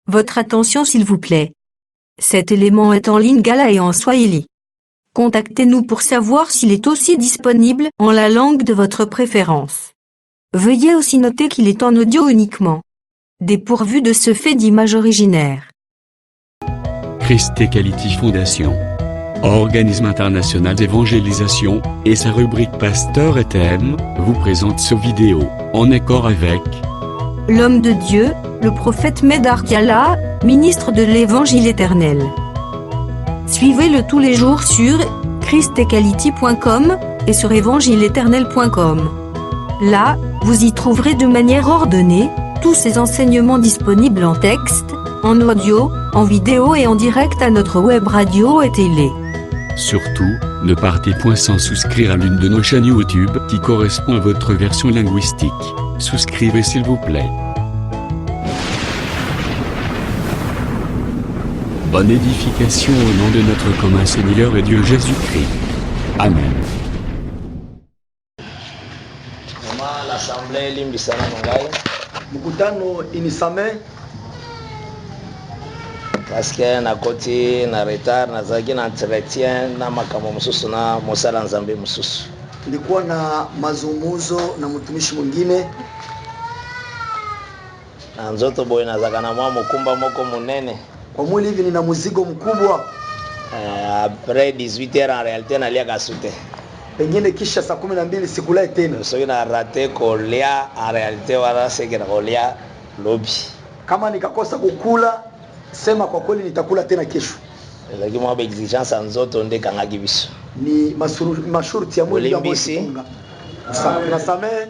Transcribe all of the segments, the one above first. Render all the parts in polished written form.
Votre attention s'il vous plaît. Cet élément est en lingala et en swahili. Contactez-nous pour savoir s'il est aussi disponible en la langue de votre préférence. Veuillez aussi noter qu'il est en audio uniquement. Dépourvu de ce fait d'image originaire. Christ Equality Foundation, organisme international d'évangélisation, et sa rubrique Pasteur et Thème, vous présente ce vidéo, en accord avec l'homme de Dieu, le prophète Medar Kiala, ministre de l'Évangile éternel. Suivez-le tous les jours sur christequality.com et sur évangile-éternel.com. Là, vous y trouverez de manière ordonnée tous ces enseignements disponibles en texte, en audio, en vidéo et en direct à notre web radio et télé. Surtout, ne partez point sans souscrire à l'une de nos chaînes YouTube qui correspond à votre version linguistique. Souscrivez s'il vous plaît. Bonne édification au nom de notre commun Seigneur et Dieu Jésus-Christ. Amen. L'assemblée limbisana ngai mkutano inisame parce que na koti na retard na zaki na entretien na makamo msusu na mosala nzambe msusu. Nilikuwa na mazungumzo na mtumishi mwingine na nzoto boy na zaka na mwa mkumba moko munene kwa mwili hivi nina mzigo mkubwa. Après 18h en réalité na lia kasute pengine kisha saa 12 sikulai tena. So ina rate kolia en réalité wala sekena kolia lobby. Kama nikakosa kukula sema kwa kweli nitakula tena kesho. Lakini mwa exigence nzoto ndeka ngaki biso. Ni masharti ya mwili wa kufunga. Na samee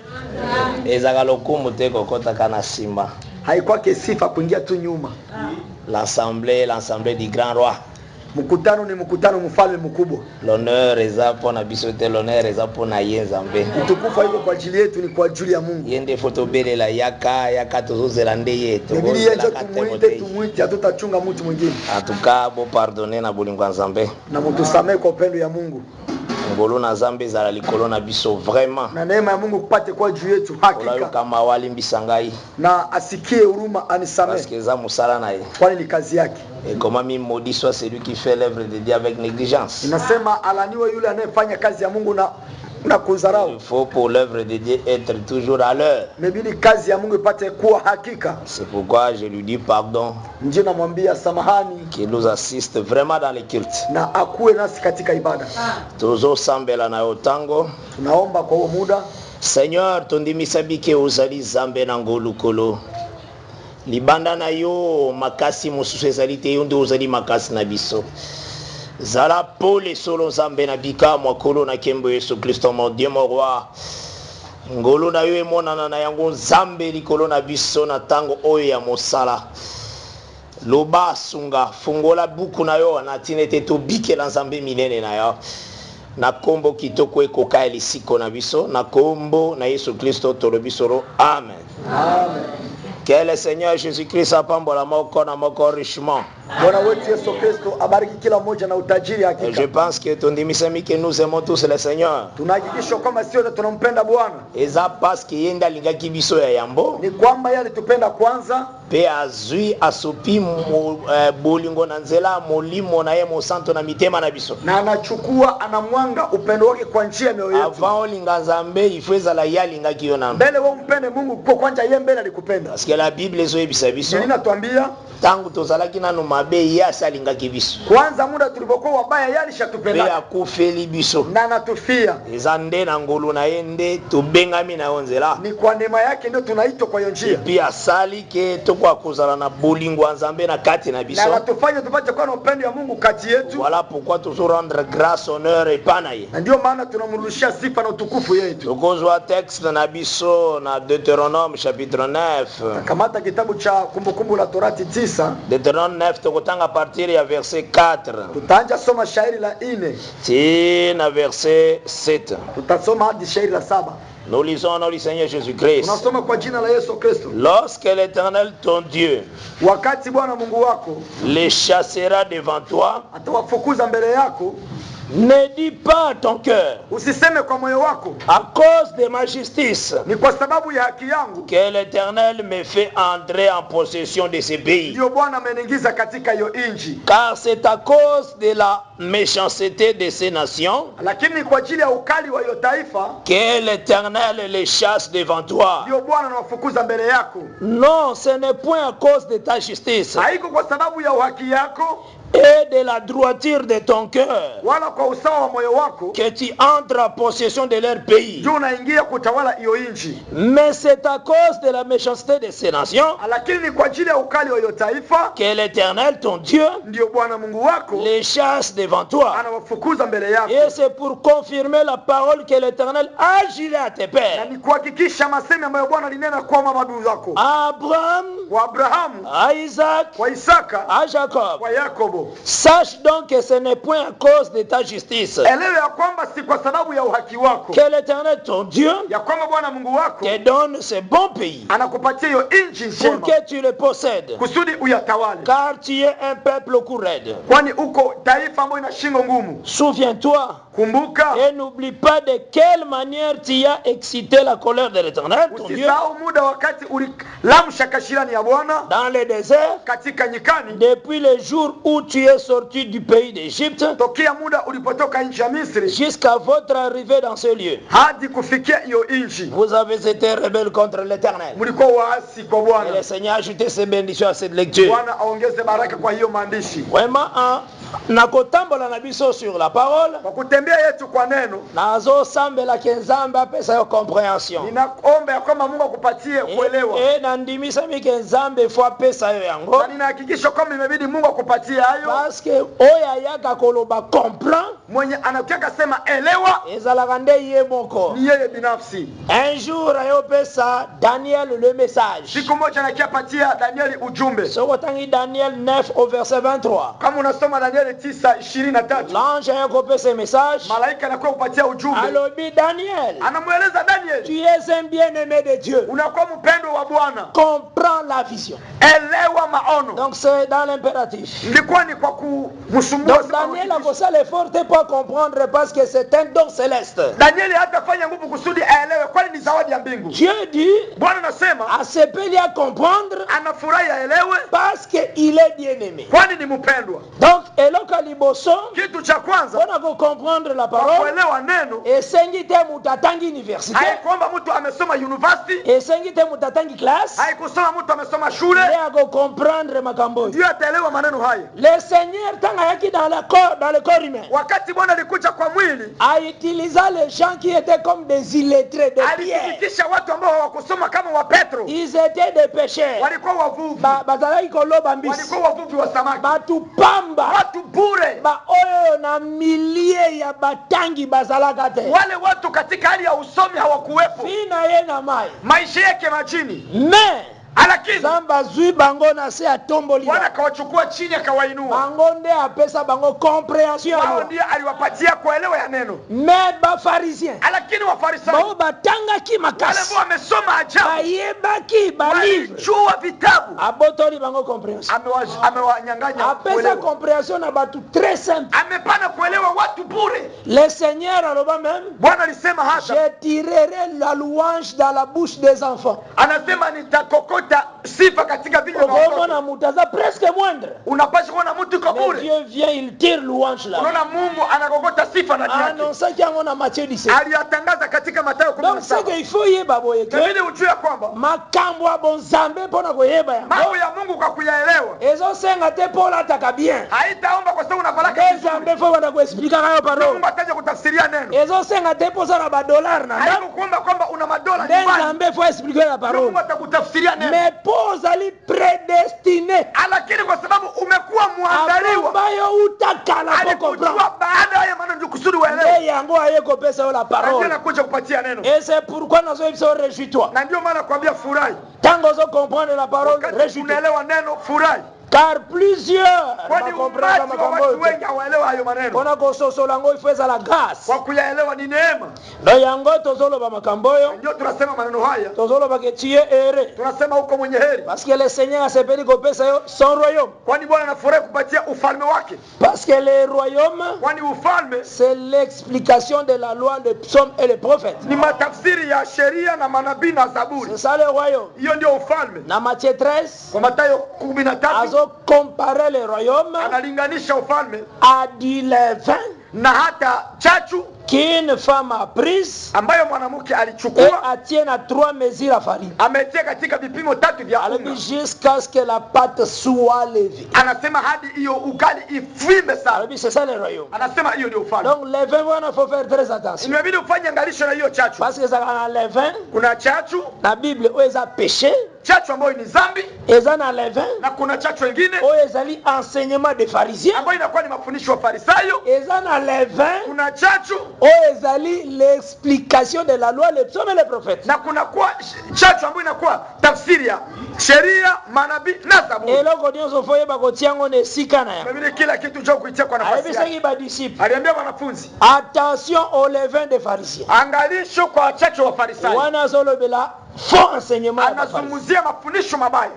ezaka lokumu te kokota kana simba. Haikuwa kesifa kuingia tu nyuma. L'assemblée du grand roi. Mkutano ni mkutano mfalme mkubwa. L'honneur eza pona bisote, l'honneur eza pona yenzambe. Utukufu hivyo kwa ajili yetu ni kwa ajili ya Mungu. Yende fotobele la yaka tuzozela nde yetu. Biblia yetu tumuite hatutachunga mtu mwingine. Atukabo pardonner na bulingwa nzambe. Na mtusamee kwa upendo ya Mungu. Ngolo na zambe za likolo na biso vraiment. Na neema ya Mungu kupate kwa juu yetu hakika. Ola kama wali mbisangai. Na asikie huruma anisamee. Parce que za musala na yeye. Kwani ni kazi yake. Et comment mi maudit soit celui qui fait l'œuvre de Dieu avec négligence. Inasema alaniwe yule anayefanya kazi ya Mungu na kudharau. Il faut pour l'œuvre de Dieu être toujours à l'heure. Mebili kazi ya Mungu ipate kuwa hakika. C'est pourquoi je lui dis pardon. Ndio namwambia samahani. Qui nous assiste vraiment dans les cultes. Na akuwe nasi katika ibada. Tozo sambela na yotango. Tunaomba kwa muda. Seigneur, tondimisabike uzali zambe na ngolukolo. Libanda na yo makasi mususu ezalite yo nde ozali makasi na biso. Zala pole solo zambe na bika mwakolo na kembo Yesu Kristo mon Dieu mon roi. Ngolo na yo emonana na yango zambe likolo na biso na tango oyo ya mosala. Loba sunga fungola buku na yo na tinete to bikela nzambe minene na yo. Na kombo kitoko ekoka elisiko na biso na kombo na Yesu Kristo tolobisoro amen. Amen. Que le Seigneur Jésus-Christ apambola moko na moko richement. Bwana wetu Yesu Kristo abariki kila mmoja na utajiri hakika. Je pense que tondimisemi que nous aimons tous le Seigneur. Tunahakikisha kama sio tunampenda Bwana. Eza parce que yenda lingaki biso ya yambo. Ni kwamba yeye alitupenda kwanza. Pe azui asopi bolingo na nzela molimo na ye mo santo na mitema na biso. Na anachukua anamwanga upendo wake kwa njia ya mioyo yetu. Avant linga nzambe ifeza la ya linga kiona. Mbele wewe mpende Mungu kwa kwanza yeye mbele alikupenda. Parce que la Bible ezo ebisa biso. Nini natuambia? Tangu tozalaki nanu mabe ya salinga kibiso. Kwanza muda tulipokuwa wabaya yeye alishatupenda. Pe akufeli biso. Na natufia. Ezande na ngolo na yende tubengami na onzela. Ni kwa neema yake ndio tunaitwa kwa hiyo njia. Pia asali ke kwa kuzala na bolingo nzambe na kati na biso. Na natufanya tupate kwa upendo ya Mungu kati yetu. Voilà pourquoi toujours rendre grâce, honneur et panaye. Ndio maana tunamrudishia sifa na utukufu yetu. Tukozwa texte na biso na Deutéronome chapitre 9. Kamata kitabu cha kumbukumbu la Torati 9. Deutéronome 9 tukotanga partir ya verset 4. Tutaanza soma shairi la 4. Ti na verset 7. Tutasoma hadi shairi la 7. Nous lisons au nom du Seigneur Jésus-Christ. Lorsque l'Éternel ton Dieu les chassera devant toi Ne dis pas à ton cœur, usiseme kwa moyo wako, à cause de ma justice, ni kwa sababu ya haki yangu que l'Éternel me fait entrer en possession de ce pays. ndio Bwana ameniingiza katika hiyo nchi. Car c'est à cause de la méchanceté de ces nations Lakini kwa ajili ya ukali wa hiyo taifa que l'Éternel les chasse devant toi. ndio Bwana anawafukuza mbele yako. Non, ce n'est point à cause de ta justice Haiko kwa sababu ya uhaki yako et de la droiture de ton cœur wala kwa usawa wa moyo wako que tu entres en possession de leur pays. ndio unaingia kutawala hiyo nchi, Mais c'est à cause de la méchanceté de ces nations lakini ni kwa ajili ya ukali wa hiyo taifa que l'Éternel, ton Dieu, ndio Bwana Mungu wako les chasse devant toi. anawafukuza mbele yako. Et c'est pour confirmer la parole que l'Éternel a juré à tes Na pères, ni kuhakikisha masemi ambayo Bwana alinena kwa mababu zako, à Abraham, kwa Abrahamu, à Isaac, kwa Isaka, à Jacob. kwa Yakobo. Sache donc que ce n'est point à cause de ta justice Elewe ya kwamba si kwa sababu ya uhaki wako que l'Éternel, ton Dieu, ya kwamba Bwana Mungu wako te donne ce bon pays anakupatia hiyo nchi pour njema que tu le possèdes. kusudi uyatawale, Car tu es un peuple au cou raide. kwani uko taifa ambayo ina shingo ngumu. Souviens-toi Kumbuka, et n'oublie pas de quelle manière tu as excité la colère de l'Éternel, ton Dieu, usisahau muda wakati ulilamsha kashirani ya Bwana dans le désert, katika nyikani, depuis le jour où tu es sorti du pays d'Égypte, tokea muda ulipotoka nchi ya Misri jusqu'à votre arrivée dans ce lieu. hadi kufikia hiyo nchi. Vous avez été rebelles contre l'Éternel. Mlikuwa waasi kwa Et Bwana. le Seigneur a ajouté ses bénédictions à cette lecture. Bwana aongeze baraka kwa hiyo maandishi. Vraiment, nakotambola na biso sur la parole, Kwa kutembea yetu kwa neno, nazosambela ke Nzambe apesa yo compréhension. ninaomba ya kwamba Mungu akupatie kuelewa. Nandimisami ke Nzambe fo apesa yo yango, Na ninahakikisha kwamba imebidi Mungu akupatie hayo. parce que oyo ayaka koloba comprend Mwenye anataka sema elewa ezalaka nde ye moko. ni yeye binafsi. Un jour ayopesa Daniel le message. Siku moja anakiapatia Danieli ujumbe. Soko tangi Daniel 9 au verset 23. Kama unasoma Danieli 9:23, L'ange ayakopesa message. malaika anakuwa kupatia ujumbe. Alobi Daniel, Anamweleza Danieli, tu es un bien-aimé de Dieu. unakuwa mpendo wa Bwana. Comprends la vision. Elewa maono. Donc c'est dans l'impératif. Ilikuwa ni kwa kumsumbua Donc Daniel a posé l'effort pour comprendre parce que c'est un don céleste. Danieli hatafanya nguvu kusudi aelewe, kwani ni zawadi ya mbingu. Dieu dit Bwana anasema acceptez à comprendre anafurahi aelewe, parce qu'il est bien-aimé. kwani ni mpendwa. Donc eloka liboso, Kitu cha kwanza on a comprendre la kwa parole. kuelewa neno Et sengi te mutatangi université. haikuomba mtu amesoma university, Et sengi te mutatangi classe. haikusoma mtu amesoma shule Et à comprendre makambo. ndio ataelewa maneno haya. Le Seigneur tanga yaki dans le corps humain. Wakati Bwana alikuja kwa mwili, A utilisé les gens qui étaient comme des illettrés, des pierres. alifikisha watu ambao hawakusoma kama wa Petro, Ils étaient des pécheurs. walikuwa wavuvi, Bazalaki koloba mbisi. walikuwa wavuvi wa samaki, Batu pamba. watu bure. Ba oyo na milie ya batangi bazalaka te. Wale watu katika hali ya usomi hawakuwepo, Fina ye na mai. maisha yake majini, Mais lakini Zamba zui bango na se atomboli. Bwana akawachukua chini akawainua. Bango nde apesa bango compréhension. Wao ndiye aliwapatia kuelewa ya neno. Mais ba pharisien. Lakini Wafarisayo Bao batanga ki wale makasi. ambao wamesoma ajabu, Bayebaki ba livre. walijua vitabu, Abotoli bango compréhension. amewanyang'anya Apesa kuelewa. compréhension na batu très simple. Amepana kuelewa watu bure. Le Seigneur aloba même, Bwana alisema hata, je tirerai la louange dans la bouche des enfants. anasema nitakokota sifa katika vinywa vya Okomo watoto. na mutaza presque moindre. Unapaswa kuona mtu kwa Mais bure, Dieu vient, il tire louange là. unaona Mungu anakokota sifa ndani yake. Annonça qu'il y a Matthieu 17. Aliyatangaza katika Mathayo Donc c'est 17. qu'il faut yeba boye que Inabidi ujue kwamba makambo ya bonzambe pona koyeba yango. mambo ya Mungu kwa kuyaelewa Ezosenga te mpo olataka bien. haitaomba kwa sababu unabaraka Nde vizuri. Nzambe fo bana kuexplika kayo parole. Mungu ataje kutafsiria neno. Ezosenga te mpo osala badolare na ndako. Haikuomba kwamba una madola Nde nyumbani. Nzambe fo explike la parole. Mungu atakutafsiria neno. Mais mpo ozali prédestiné. Lakini kwa sababu umekuwa muandaliwa, Akombayo utakala po comprendre. alikujua baada ya maneno ndio kusudi uelewe. Nde yango aye kopesa yo la Ndio parole. anakuja kupatia neno. Et c'est pourquoi nous sommes réjouis-toi. Na ndio maana nakwambia furahi. Tango zo comprendre la parole, Wakati réjouis-toi. unaelewa neno furahi. Car plusieurs kwani comprennent umati wa watu wengi hawaelewa hayo maneno. on a kososolango ifeza la grâce Kwa kuyaelewa ni neema. ndo yango tozoloba makamboyo Ndio tunasema maneno haya. tozoloba ke tu es heureux Tunasema uko mwenye heri. parce que le Seigneur a sepeli kopesa yo son royaume, Kwani Bwana anafurahi kupatia ufalme wake. parce que le royaume Kwani ufalme c'est l'explication de la loi, le psaume et les prophètes. ni matafsiri ya sheria na manabii na Zaburi. C'est ça le royaume. Hiyo ndio ufalme. Dans Matthieu 13, Kwa Mathayo 13 azo comparer le royaume analinganisha ufalme à du levain na hata chachu qu'une femme a prise ambayo mwanamke et alichukua a tienne à 3 mesures à farine. ametia katika vipimo 3 vya Alors, unga. jusqu'à ce que la pâte soit levée. Anasema hadi hiyo ugali ifimbe sana. Alors, c'est ça le royaume. Anasema hiyo ndio ufalme. Donc, levain, il faut faire très attention. Imebidi ufanye angalisho na hiyo chachu. Parce que ça, dans levain, Kuna chachu, la Bible, où ils ont péché, chachu ambayo ni dhambi ils ont dans levain, na kuna chachu nyingine où ils ont enseignement des pharisiens, ambayo inakuwa ni mafundisho ya Farisayo. ils ont dans levain, Kuna chachu où ils ont l'explication de la loi, les psaumes et les prophètes. na kuna kuwa chachu ambayo inakuwa tafsiri ya sheria, manabii na Zaburi. Et là, quand on fait bakotiango ne sikana ya. Imebidi kila kitu cha kuitia kwa nafasi Ayebi yake. saki ba disciple. Aliambia wanafunzi, Attention au levain des pharisiens. angalisho kwa wachache wa Farisayo. Wana zolo bela faux enseignement. Anazungumzia mafundisho mabaya.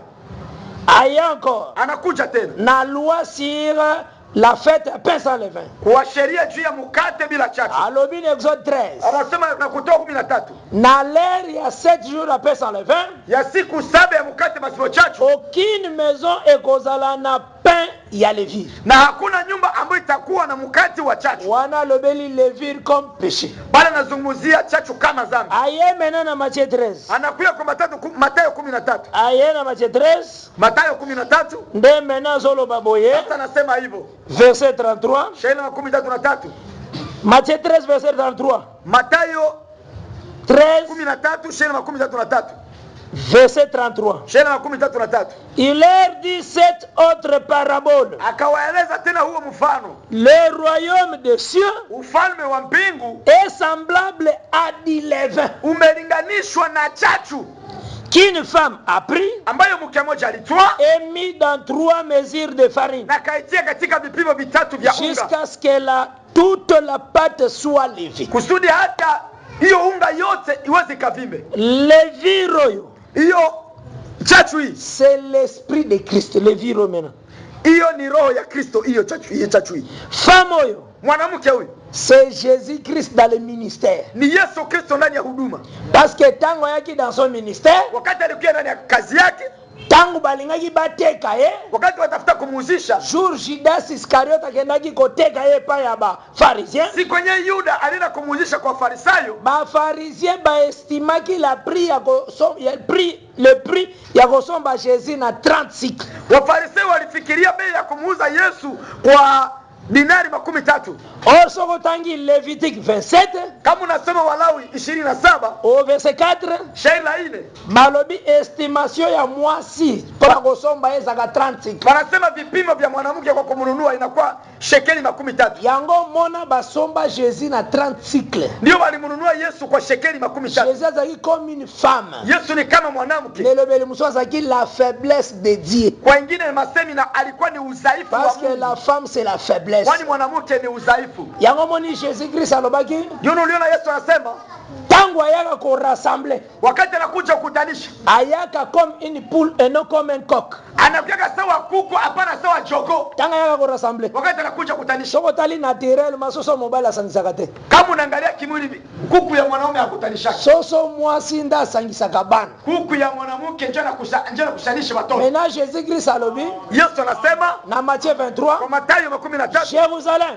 Aye encore. Anakuja tena Na loi sur la fête pain sans levain. kwa sheria juu ya mkate bila chachu. Alobi en Exode 13. Anasema na Kutoka 13 Na l'air il y a 7 jours à pain sans levain. ya siku 7 ya mkate pasipo chachu, Aucune maison ekozala na pain ya levure. na hakuna nyumba ambayo itakuwa na mkate wa chachu. Wana lobeli levure comme péché. Bali anazungumzia chachu kama dhambi. Aye maintenant na Matthieu 13. Anakuja kwa Mathayo 13. Aye na Matthieu 13. Mathayo 13 Nde maintenant zolo baboye. sasa anasema hivyo. Verset 33. Shairi na 13. Matthieu 13, verset 33. Mathayo 13, 13 shairi na 13. verset 33. Shairi na 13. Il leur dit cette autre parabole. Akawaeleza tena huo mfano. Le royaume des cieux Ufalme wa mbingu est semblable à du levain umelinganishwa na chachu qu'une femme a pris ambayo mke mmoja alitwaa et mis dans 3 mesures de farine na kaitia katika vipimo vitatu vya unga jusqu'à ce que toute la pâte soit levée. kusudi hata hiyo unga yote iweze kavime. Levure oyo, Hiyo chachu hii, c'est l'esprit de Christ. Levure maintenant. hiyo ni roho ya Kristo. Hiyo chachu hii, Femme oyo, mwanamke huyu c'est Jésus-Christ dans le ministère. ni Yesu Kristo ndani ya huduma. Parce que tango yaki dans son ministère, Wakati alikuwa ndani ya kazi yake, tango balingaki bateka ye, wakati watafuta kumuuzisha, jour Judas Iscariot akendaki koteka ye pa ya ba pharisien, si kwenye Yuda alienda kumuuzisha kwa Farisayo. ba pharisien baestimaki la prix ya le prix ya kosomba Jésus na 30 cycles. Wafarisayo walifikiria bei ya kumuuza Yesu kwa dinari 13. Or soko tangi Lévitique 27 Kama unasoma Walawi 27 au verset 4 shairi la 4, balobi estimation ya mwasi mpona kosomba ezaka 30 cycles. wanasema vipimo vya mwanamke kwa kumnunua inakuwa shekeli 13. Yango mona basomba Jésus na 30 cycles. Ndio walimnunua Yesu kwa shekeli 13. Jésus azaki comme une femme. Yesu ni kama mwanamke. Lelobeli muso azaki la faiblesse de Dieu. Kwa wengine masemi na alikuwa ni udhaifu wa Parce que Mungu. la femme c'est la faiblesse. Kwani mwanamke ni udhaifu. Yango moni Jésus Christ alobaki Ndio uliona Yesu anasema tango ayaka ko rassembler. wakati anakuja kukutanisha, Ayaka comme une poule et non comme un coq. anakuja sawa kuku hapana sawa jogo. Tango ayaka ko rassembler. Wakati anakuja kukutanisha, Soko tali naturel masoso mobile asangisaka te. kama unaangalia kimwili, kuku ya mwanaume hakutanisha. Soso mwasi nda asangisaka bana. Kuku ya mwanamke njoo kushanisha watoto. Maintenant Jésus Christ alobi Yesu anasema na Matthieu 23 kwa Mathayo 13, Jérusalem,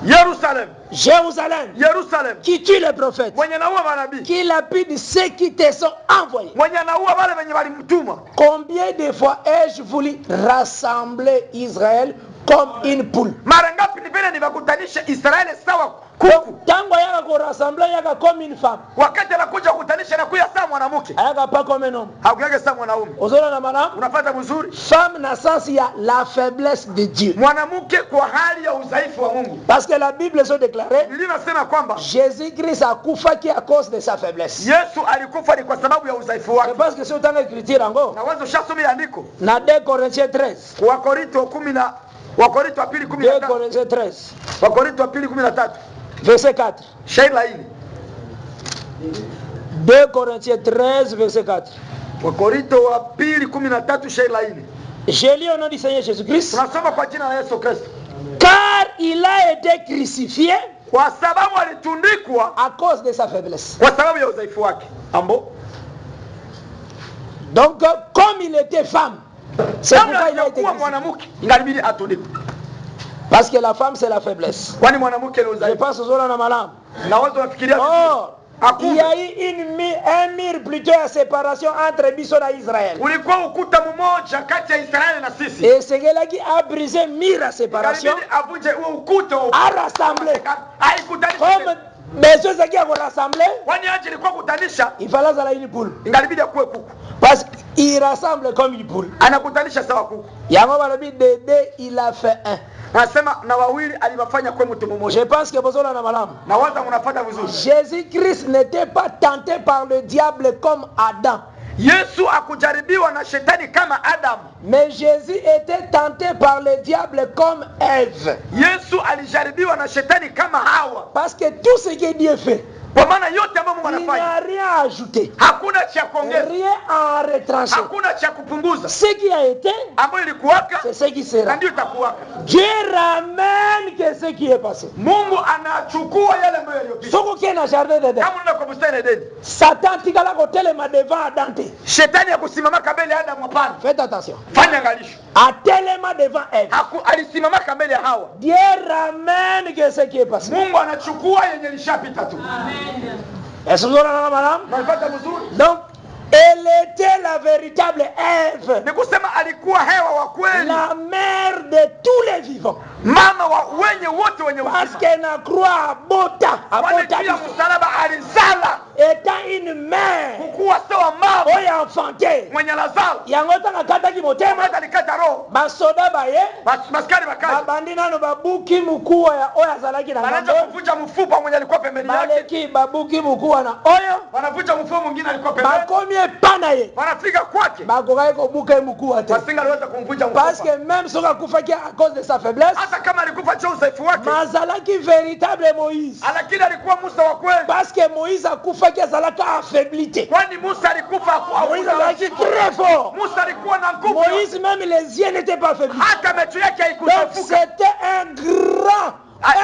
Yerusalem, Jérusalem, Yerusalem, qui tue les prophètes, mwenye naua manabii, qui lapide ceux qui te sont envoyés. mwenye naua wale wenye walimtuma. Combien de fois ai-je voulu rassembler Israël comme une poule? Mara ngapi nipende nibakutanishe Israeli sawa kuku. Tango yaka ko rassembler yaka comme une femme. Wakati anakuja kukutanisha na kuya saa mwanamke. Ayaka pas comme un homme. Hakuyake saa mwanaume. Ozona na madame? Unapata mzuri? Femme na sens ya la faiblesse de Dieu. Mwanamke kwa hali ya udhaifu wa Mungu. Parce que la Bible se déclarait Biblia inasema kwamba Jésus-Christ a kufaki à cause de sa faiblesse. Yesu alikufa ni kwa sababu ya udhaifu wake. Je pense que c'est autant d'écriture encore. Na wazo shasome andiko. Na 2 Corinthiens 13. Wakorinto 10 Wakorinto wa pili 13. 2 Corinthiens 13. Wakorinto wa pili 13. Verset 4. Shaila hili. 2 Corinthiens 13 verset 4. Wakorinto wa pili 13 shaila hili. Je lis au nom du Seigneur Jésus-Christ. Tunasoma kwa jina la Yesu Kristo. Car il a été crucifié Kwa sababu alitundikwa à cause de sa faiblesse. kwa sababu ya udhaifu wake. Ambo. Donc comme il était femme, c'est pourquoi il a été Kwa crucifié. mwanamke ingalibidi atundikwe. Parce que la femme c'est la faiblesse. Kwani mwanamke ni Je udhaifu. pense aux na malam. Na wazo wafikiria Oh, il y akumbe. a eu un mur plutôt à séparation entre Bison et Israël. Ulikuwa ukuta mmoja kati ya Israeli na sisi. Et ce gars-là qui a brisé mur à séparation, Ingalibidi avunje huo ukuta huo. a rassemblé. Haikutanisha. Comme besoin de qui a rassemblé, Kwani aje ilikuwa kutanisha il fallait ça une poule. ingalibidi akuwe kuku. Parce qu'il rassemble comme une poule. Anakutanisha sawa kuku. Yango balobi de deux, il a fait un. Anasema na wawili aliwafanya kwa mtu mmoja. Je pense que besoin na malam. Na waza mnafuata vizuri. Jésus-Christ n'était pas tenté par le diable comme Adam. Yesu akujaribiwa na shetani kama Adam. Mais Jésus était tenté par le diable comme Ève. Yesu alijaribiwa na shetani kama Hawa. Parce que tout ce que Dieu fait, Kwa maana yote ambayo Mungu il n'y a anafanya rien à ajouter, hakuna cha kuongeza, rien à retrancher. hakuna cha kupunguza. Ce qui a été, Ambayo ilikuwaka c'est ce qui na sera. ndio itakuwaka. Dieu ramène que ce qui est passé. Mungu anachukua yale ambayo yaliyopita. Soko qui est dans le jardin d'Éden, Kama unaenda kwa bustani ya Edeni, Satan tikala kotelema devant Adam te. shetani akusimama mbele ya Adamu hapana. Faites attention. Fanya angalisho. Atelema devant Ève. Alisimama mbele ya Hawa. Dieu ramène que ce qui est passé. Mungu anachukua yenye lishapita tu. Est-ce que vous avez madame? Unapata mzuri? Donc, elle était la véritable Ève, Ni kusema alikuwa hewa wa kweli, la mère de tous les vivants. mama wa wenye wote wenye Parce uzima. qu'elle n'a croix à Bota, Kwani juu ya msalaba alizala étant une mère, kukuwa sawa mama oyo enfanté. mwenye lazala. Yango tanga kataki motema, Hata alikata roho. basoda baye, Maskari bakaji. babandi nano babuki mukuwa ya oyo azalaki na Wanaanza ngambo. kuvunja mfupa mwenye alikuwa pembeni yake. Baleki babuki mukuwa na oyo, Wanavunja mfupa mwingine alikuwa pembeni. bakomi epana ye. Wanafika kwake. Bakokaki kobuka ye mukuwa te. Wasinga aliweza kumvunja Parce mfupa. que même soki akufaki à cause de sa faiblesse, Hata kama alikufa cha udhaifu wake, mazalaki véritable Moïse. lakini alikuwa Musa wa kweli. Parce que Moïse akufaki azalaka affaibli te. Kwani Musa alikufa kwa Moïse azalaki très fort. Musa alikuwa na nguvu. Moïse même les yeux n'étaient pas affaiblis. Hata macho yake Donc haikuchafuka. c'était un grand,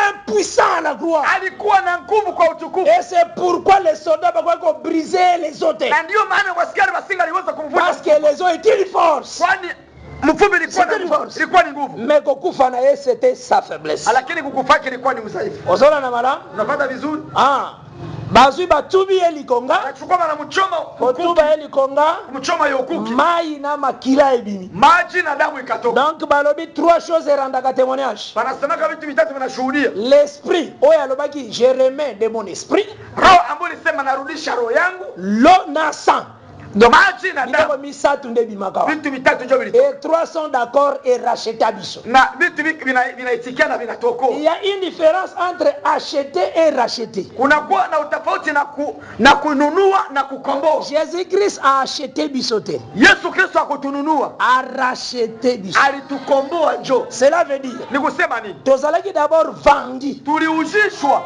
impuissant à la gloire. Alikuwa na nguvu kwa utukufu. Et c'est pourquoi les soldats ont brisé les autres. Na ndio maana wasikari wasinga aliweza kumvunja. Parce que les os étaient une force. Kwani mfupi ilikuwa C'était na une nguvu. force. Ilikuwa ni nguvu. Mais kukufa na yeye c'était sa faiblesse. Lakini kukufaki ilikuwa ni udhaifu. Ozona na mala? Unapata vizuri? Ah. Bazui batubi elikonga. Anachukua na mchoma Otuba elikonga. mchoma ya ukuki. Mai na makila ebimi. Maji na damu ikatoka. Donc balobi trois choses erandaka témoignage. Wanasemaka vitu vitatu vinashuhudia. L'esprit, oyo alobaki je remets de mon esprit. Roho ambayo ilisema narudisha roho yangu. L'eau na sang. Ndo maji na Biloko damu. misatu nde bimaka. Vitu vitatu ndio vilitoka. Et trois sont d'accord et racheta biso. Na vitu vinaitikia na vinatokoa. Il y a une différence entre acheter et racheter. Kunakuwa na utofauti na kununua na kukomboa. Jésus-Christ a acheté bisote. Yesu Kristo akutununua. A racheté biso. Alitukomboa njo. Cela veut dire, Ni kusema nini? tozalaki d'abord vendi. Tuliuzishwa.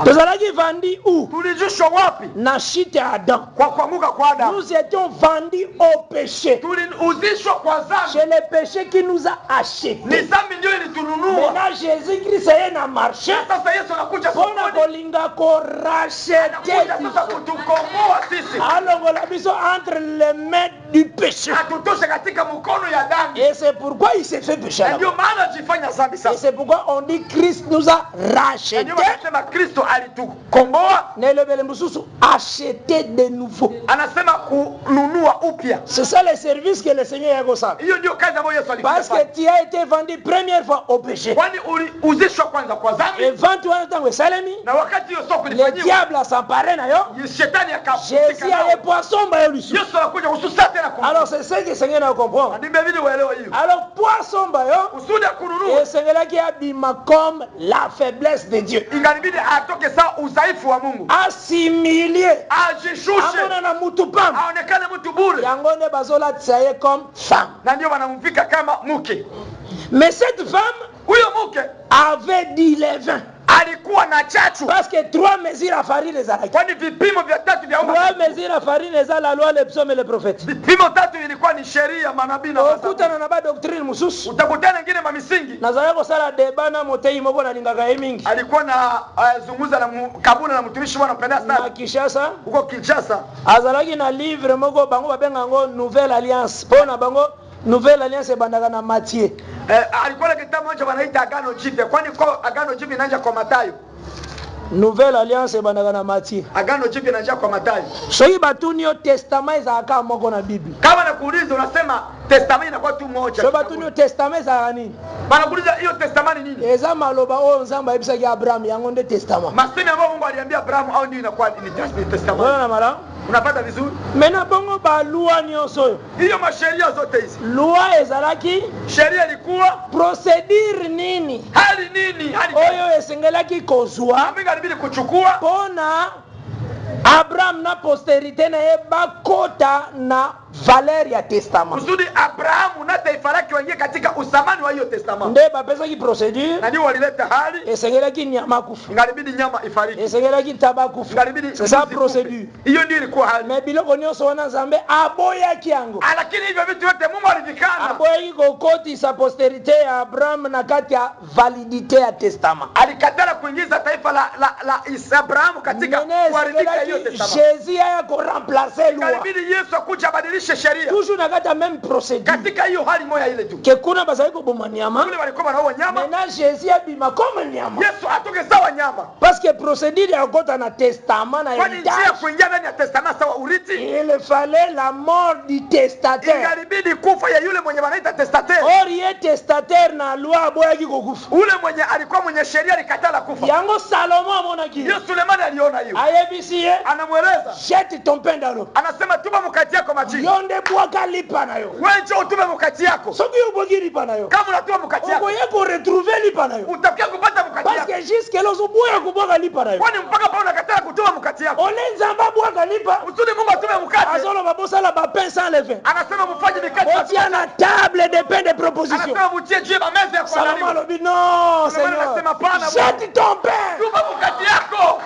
Tozalaki vendi où? Tuliuzishwa wapi? Na chute ya Adam. Kwa kuanguka kwa Adamu. Nous étions vendus au péché. Tuliuzishwa kwa dhambi. C'est le péché qui nous a achetés. Ni dhambi ndio ilitununua. Maintenant Jésus-Christ est na marché. Sasa Yesu anakuja Pona sokoni. kolinga ko racheter Anakuja sasa biso. kutukomboa sisi. Alongola biso entre les mains du péché. Atutoshe katika mkono ya dhambi. Et c'est pourquoi il s'est fait péché. Na ndio maana jifanya dhambi Et sasa. c'est pourquoi on dit Christ nous a Na rachetés ndio maana Kristo alitukomboa. Na elobele mususu acheter de nouveau. Anasema kununua upya. C'est ça le service que le Seigneur a gosala. Hiyo ndio kazi ambayo Yesu alifanya. Parce que tu as été vendu première fois au péché. Kwani uliuzishwa kwanza kwa dhambi. Et vendu en tant que salami. Na wakati hiyo soko Le ilifanywa. diable a s'emparé na yo. Shetani Jésus a les poissons ba yo lusu. Yesu anakuja kususa tena kwa. Alors c'est ce que le Seigneur a compris. Ndibebidi uelewe hiyo. Alors poisson ba yo. Usudi kununua. Et Seigneur qui abima comme la faiblesse de Dieu. Ingalibidi atoke saa udhaifu wa Mungu. Assimiler. Ajishushe. Amona na mutu pam. Aonekane mtu bure. Yango ne bazola tsaye comme femme. Na ndio wanamvika kama mke. Mais cette femme, huyo mke avait dit les vins. Alikuwa na chachu. Parce que 3 mesures à farine ezalaki. Kwani vipimo vya 3 vya unga. 3 mesures à farine eza la loi, les psaumes et les prophètes. Vipimo 3 ilikuwa ni sheria, manabii na manabii. Ukutana na ba doctrine mususu. Utakutana ngine mamisingi. Nazaya ko sala debana motei moko na lingaka mingi. Alikuwa na zungumza na kabuna na mtumishi bwana mpenda sana. Na Kinshasa. Huko Kinshasa. Azalaki na livre moko bango babenga ngo Nouvelle Alliance. Pona bango Nouvelle Alliance bandaka na Matthieu. Alikuwa na kitabu moja wanaita Agano Jipya. Kwani kwa Agano Jipya inaanza kwa Mathayo. Nouvelle Alliance bandaka na Matthieu. Agano Jipya inaanza kwa Mathayo. Soki batunio testament za aka moko na Biblia. Kama nakuuliza unasema testament inakuwa tu moja. Soki batunio testament za nini? Banakuuliza hiyo testament ni nini? Eza maloba o nzamba ibisaki Abraham yango nde testament. Masemi ambayo Mungu aliambia Abraham au ndio inakuwa ni testament. Bwana mara? Unapata vizuri? Mena bongo ba loi nyonso. Hiyo masheria zote hizi. Loi ezalaki sheria ilikuwa procedure nini? Hali nini? Hali oyo esengelaki kozwa. Aminga libidi kuchukua. Pona Abraham na posterité na ye bakota na valeur ya testament. Kusudi Abraham na taifa lake waingie katika usamani wa hiyo testament. Nde bapesa ki procedure. Na ndio walileta hali. Esengelaki nyama kufa. Ingalibidi nyama ifariki. Esengelaki taba kufa. Ingalibidi c'est ça procedure. Hiyo ndio ilikuwa hali. Mais biloko nyonso wana Nzambe aboyaki yango. Lakini hivyo vitu vyote Mungu alivikana. Aboyaki kokoti sa posterité ya Abraham na kati ya validité ya testament. Alikatala kuingiza taifa la Abraham katika kuharibika hiyo testament. Jésus a ko remplacer loi. Ingalibidi Yesu akuja badilishe sheria. Toujours na kati ya même procédure. Katika hiyo hali moja ile tu. Ke kuna bazali ko boma nyama. Kule walikuwa na nyama. Maintenant Jésus abima comme nyama. Yesu atoke sawa nyama. Parce que procédure ya kota na testament na héritage. Kwani njia kuingia ndani ya testament sawa urithi. Il fallait la mort du testataire. Ingalibidi kufa ya yule mwenye wanaita testataire. Or ye testataire na loi boyaki kokufa. Ule mwenye alikuwa mwenye sheria alikatala kufa. Yango Salomo amonaki. Yesu Sulemani aliona hiyo. Ayebisi ye. Anamweleza. Jette ton pain dans l'eau. Anasema tuba mkati yako majini. Yonde bwaka lipa nayo. Wewe njoo utume mkati yako. Soki ubwaki lipa nayo. Kama unatuma mkati yako. Uko yako retrouver lipa nayo. Utakia kupata mkati yako. Parce que jusque là uboya kubwaka lipa nayo. Kwani mpaka pale unakataa kutuma mkati yako. Ole nzamba bwaka lipa. Usudi Mungu atume mkati. Azolo babosa la ba pain sans levain. Anasema mfanye mikati. Otia na table de pain de proposition. Anasema mtie juu ya meza ya kuandalia. Salomo lobi non, Seigneur. Anasema pana. Jette ton pain. Tuma mkati yako.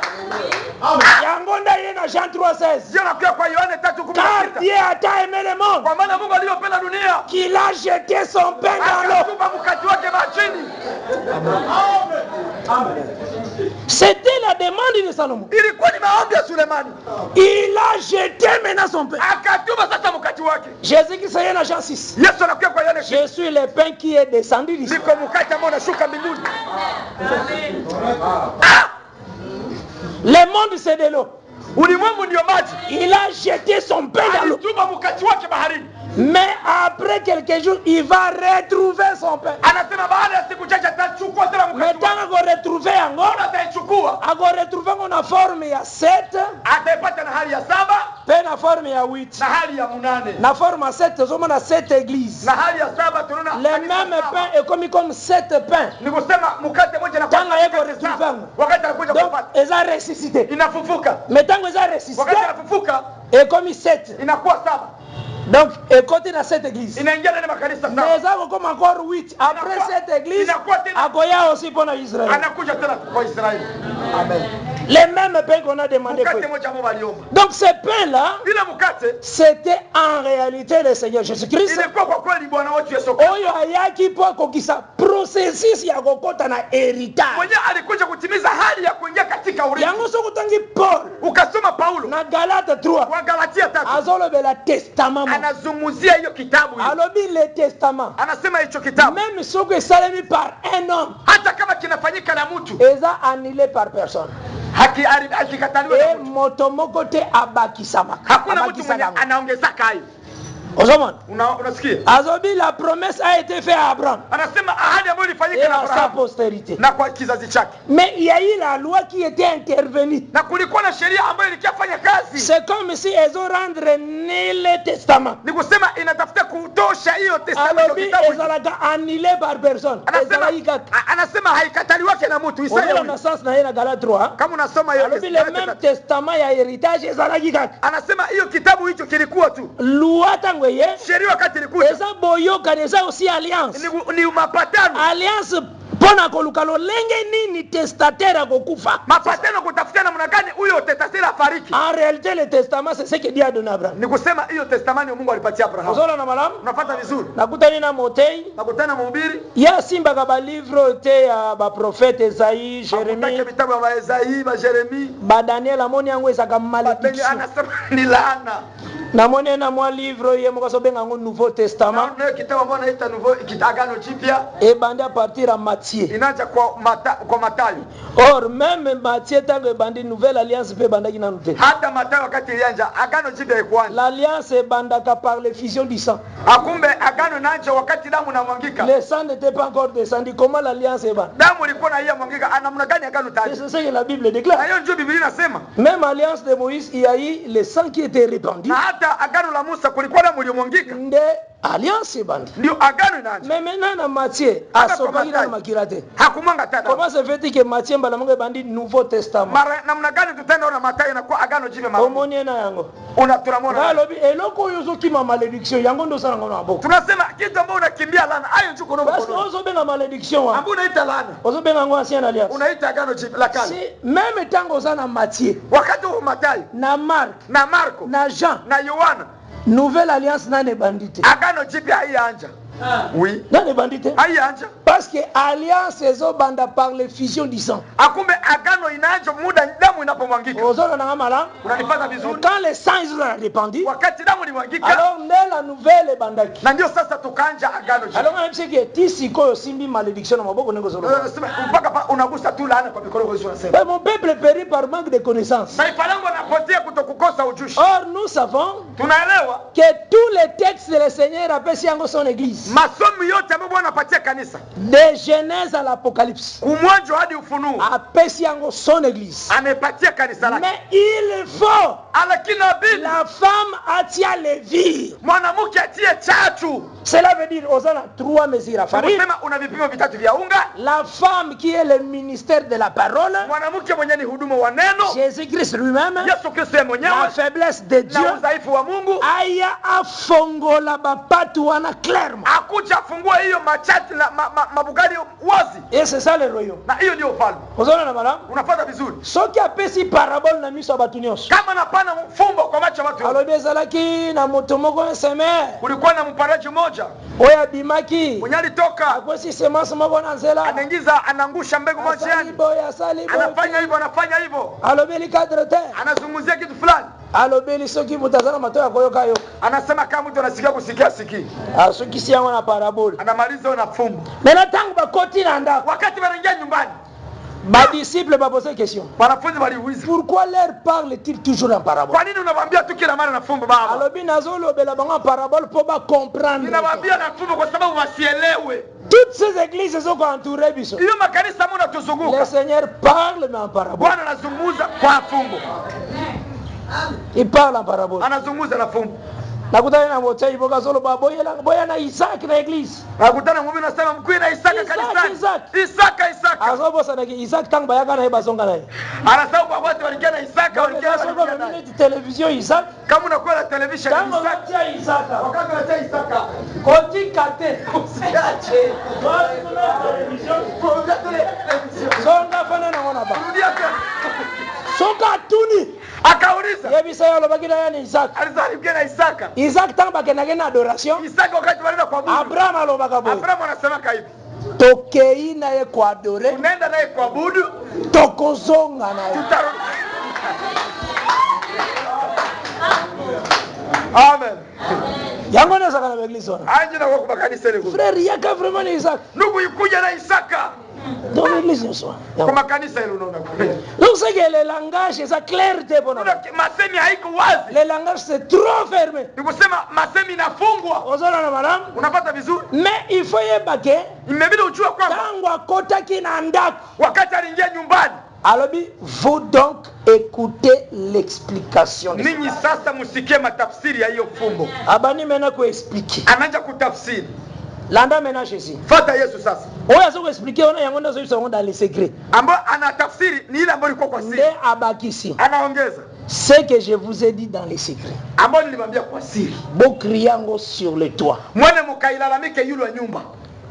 Yango ndaye na Jean 3:16. Ndio nakuja kwa Yohane 3:16. Car Dieu a tant aimé le monde. Kwa maana Mungu aliyopenda dunia. Qu'il a jeté son pain dans l'eau. Akatupa mkati wake majini. Amen. C'était la demande de Salomon. Ilikuwa ni maombi ya Sulemani. Il a jeté maintenant son pain. Akatupa sasa mkati wake. Jésus qui s'est dans Jean 6. Yesu anakuja kwa Yohane. Je suis le pain qui est descendu du ciel. Niko mkati ambao unashuka mbinguni. Le monde c'est de l'eau. Ulimwengu ndio maji. Il a jeté son pain dans l'eau. Alitupa mkati wake baharini. Mais après quelques jours, il va retrouver son pain. Anasema baada ya siku chache atachukua tena mkati wake. Maintenant qu'on retrouve encore, ataichukua. Ako retrouver qu'on forme ya 7. Ataipata na hali ya 7. Pe na forme ya 8. Na hali ya 8. Na forme ya 7, zoma na 7 églises. Na hali ya 7 tunaona le même pain est comme 7 pains. Ni kusema mkate mmoja na tanga yeko retrouver. Wakati anakuja kupata. Eza ressuscité. Inafufuka. Mais tango eza ressuscité. Wakati anafufuka. Et comme 7. Inakuwa 7. Donc, écoutez dans cette église. Mais ça comme encore 8. Après cette église, Agoya aussi pour Israël. Amen. Les mêmes pains qu'on a demandé. Donc, ces pains-là, c'était en réalité le Seigneur Jésus-Christ. Oyo ayaki po kokisa processus ya kokota na héritage. Yango sokutangi Paul. Ukasoma Paulo. Na Galate 3. Wa Galatia 3. Azolobela testament. Anazungumzia hiyo kitabu hiyo. Alobi le testament. Anasema hicho kitabu. Même soko esalemi par un homme. Hata kama kinafanyika na mtu. Eza annulé par personne. e moto moko te abakisamaka. Hakuna mtu mwenye anaongezaka hayo. Unasikia? Azobi, la promesse a été faite à Abraham. Anasema ahadi ambayo ilifanyika na Abraham. Sa postérité. Na kwa kizazi chake. Mais il y a eu la loi qui était intervenue. Na kulikuwa na sheria ambayo ilikafanya kazi. C'est comme si ils ont rendre nul le testament. Ni kusema inatafuta kutosha hiyo testament kitabu. Ezalaka annulé par personne. Anasema haikataliwake na mtu. Isaya na sens na yena Galatia 3. Kama unasoma hiyo le même testament ya héritage ezalaki kaka. Anasema hiyo kitabu hicho kilikuwa tu. Loi sheria wakati ilikuja. Eza boyoka eza aussi alliance. Ni mapatano. Alliance pona koluka lolenge nini testataire akokufa. Mapatano kutafutia namna gani huyo testataire afariki. En réalité le testament c'est ce que Dieu a donné à Abraham. Ni kusema hiyo testamani Mungu alipatia Abraham. Unaona na malamu? Unafuata vizuri. Nakutani na Motei. Nakutana mhubiri. Ya simba ka ba livre te ya ba prophète Esaïe, Jérémie. Akutaka vitabu vya Esaïe, ba Jérémie. Ba Daniel amoni yango esaka malédiction. Anasema ni laana. Na mone na mwa livre ye moko so benga ngo Nouveau Testament. Na kitabu mbona inaita Nouveau Agano Jipya. Et bandi à partir à Matthieu. Inaanza kwa Mathayo. Or même Matthieu tango bandi Nouvelle Alliance pe bandaki na nute. Hata Mathayo wakati ilianza Agano Jipya ikuanza. L'alliance bandaka par l'effusion du sang. Akumbe agano inaanza wakati damu inamwangika. Le sang n'était pas encore descendu. Comment l'alliance est ban? Damu ilikuwa na hiyo mwangika anamna gani agano taji? C'est ce que la Bible déclare. Na hiyo ndio Biblia inasema. Même alliance de Moïse, il y a eu le sang qui était répandu. Na hata agano la Musa kulikuwa damu iliyomwangika. Alliance bandi. Ndio agano inaanza. Mais maintenant na Matthieu asopaki na makirate. Hakumanga tata. Comment se fait-il que Matthieu mbalamunga bandi Nouveau Testament? Mara namna gani tutaenda na Mathayo na kwa agano jipya mara. Omoni na yango. Tunamwona. Ngalobi eloko yozo kima malédiction yango ndo sana ngona boko. Tunasema kitu ambacho unakimbia laana ayo njuko ndio. Parce que ozo benga malédiction wa. Ambu unaita laana. Ozo benga ngo ancien alliance. Unaita agano jipya la kale. Si même tango sana Matthieu. Wakati wa Mathayo na Marco na Jean na Yohana. Nouvelle Alliance nane bandite. Agano jipya haianja. Oui. Nane bandite. Haianja. Parce que alliance ezo banda par l'effusion du sang. Akumbe agano inaanja muda damu inapomwangika. Ozona na mala. Unanipata vizuri. Quand le sang est répandu. Wakati damu ilimwangika. Alors la nouvelle bandaki. Na ndio sasa tukanja agano jipya. Alors même ce que tisi ko simbi malédiction na maboko nengo zolo. Mpaka unagusa tu laana kwa mikono kwa unasema. Mais mon peuple périt par manque de connaissances. Taifa langu linapotea kutokukosa ujuzi. Or nous savons tunaelewa que tous les textes de le Seigneur apesi yango son église. Masomo yote ambayo Bwana anapatia kanisa. De Genèse à l'Apocalypse. Kumwanzo hadi Ufunuo. Apesi yango son église. Amepatia kanisa lake. Mais il faut lakini la femme atia levure. Mwanamke atie chachu. Cela veut dire ozana 3 mesures à farine. Unasema una vipimo vitatu vya unga. La femme qui est le ministère de la parole. Mwanamke mwenye ni huduma wa neno. Jésus-Christ lui-même. Yesu Kristo yeye mwenyewe. La faiblesse de Dieu. Na udhaifu wa Mungu. Aya afongola bapatu wana clairement. Akuja afungua hiyo machati na mabugari wazi. Et c'est ça le royaume. Na hiyo ndio ufalme. Ozona na mala? Unafuata vizuri. Soki apesi parabole na miso abatu nyonso. Kama napana mfumbo kwa macho watu. Alobi ezalaki na moto moko nseme. Kulikuwa na mparaji mmoja. Oya bimaki. Mwenye alitoka. Akosi semence moko na nzela. Anaingiza anangusha mbegu moja yani. Anafanya hivyo. Alobi li cadre terre. Anazungumzia kitu fulani. Alobeli soki mutazana matoya koyoka yo. Anasema kama mtu anasikia kusikia siki. Soki si yango na parabole. Anamaliza na fumbo. Mena tangu bakoti na ndako. Wakati wanaingia nyumbani. Ba disciples ba poser question. Wanafunzi waliuliza. Pourquoi leur parle-t-il toujours en parabole? Kwa nini unamwambia tu kila mara na fumbo baba? Alobi nazolo bela bango parabole pour ba comprendre. Ninamwambia na fumbo kwa sababu wasielewe. Toutes ces églises sont entourées biso. Hiyo makanisa mbona tuzunguka? Le Seigneur parle mais en parabole. Bwana anazungumza kwa fumbo. Il parle en parabole. Anazungumza na fumbo. Nakutana na Motei boka zolo boya na Isaac na église. Nakutana mimi nasema mkuu na Isaka kanisani. Isaka. Azobo sana ki Isaac tang bayaka na ibasonga naye. Anasema kwa watu walikia na Isaka walikia na television Isaac. Kama unakuwa na television Isaka. Wakati unatia Isaka. Koti kate. Usiache. Songa fana na wana ba. Rudia tena. Songa tuni. Akauliza. Yebisa yalo bagina yani Isaac. Alizalikia na Isaka. Isaac tamba kenagena adoration. Isaka wakati wanaenda kuabudu. Abraham alobaga boy. Abraham anasema hivi. Tokei na ye kuadore. Unaenda naye kuabudu. Tokozonga na ye. Amen. yango na saka na église wana anje na kwa kanisa ile frère yaka vraiment ni Isaac ndugu yukuja na Isaka dans l'église ni swa kwa kanisa ile unaona donc c'est que le langage c'est clarté bon masemi haiko wazi le langage c'est trop fermé nikusema masemi inafungwa ozona na madame unapata vizuri mais il faut yebake imebidi ujue kwamba tangu akota kina ndako wakati aliingia nyumbani alobi vous donc écoutez l'explication ninyi sasa musikie matafsiri ya hiyo fumbo abani mena ku expliquer anaanza kutafsiri landa mena Jésus fata Yesu sasa oya soko expliquer ona yango ndazo yisa dans les secrets ambapo anatafsiri ni ile ambayo iko kwa siri nde abakisi anaongeza ce que je vous ai dit dans les secrets ambapo nilimwambia kwa siri bokriango sur le toit mwene mukailalamike yule wa nyumba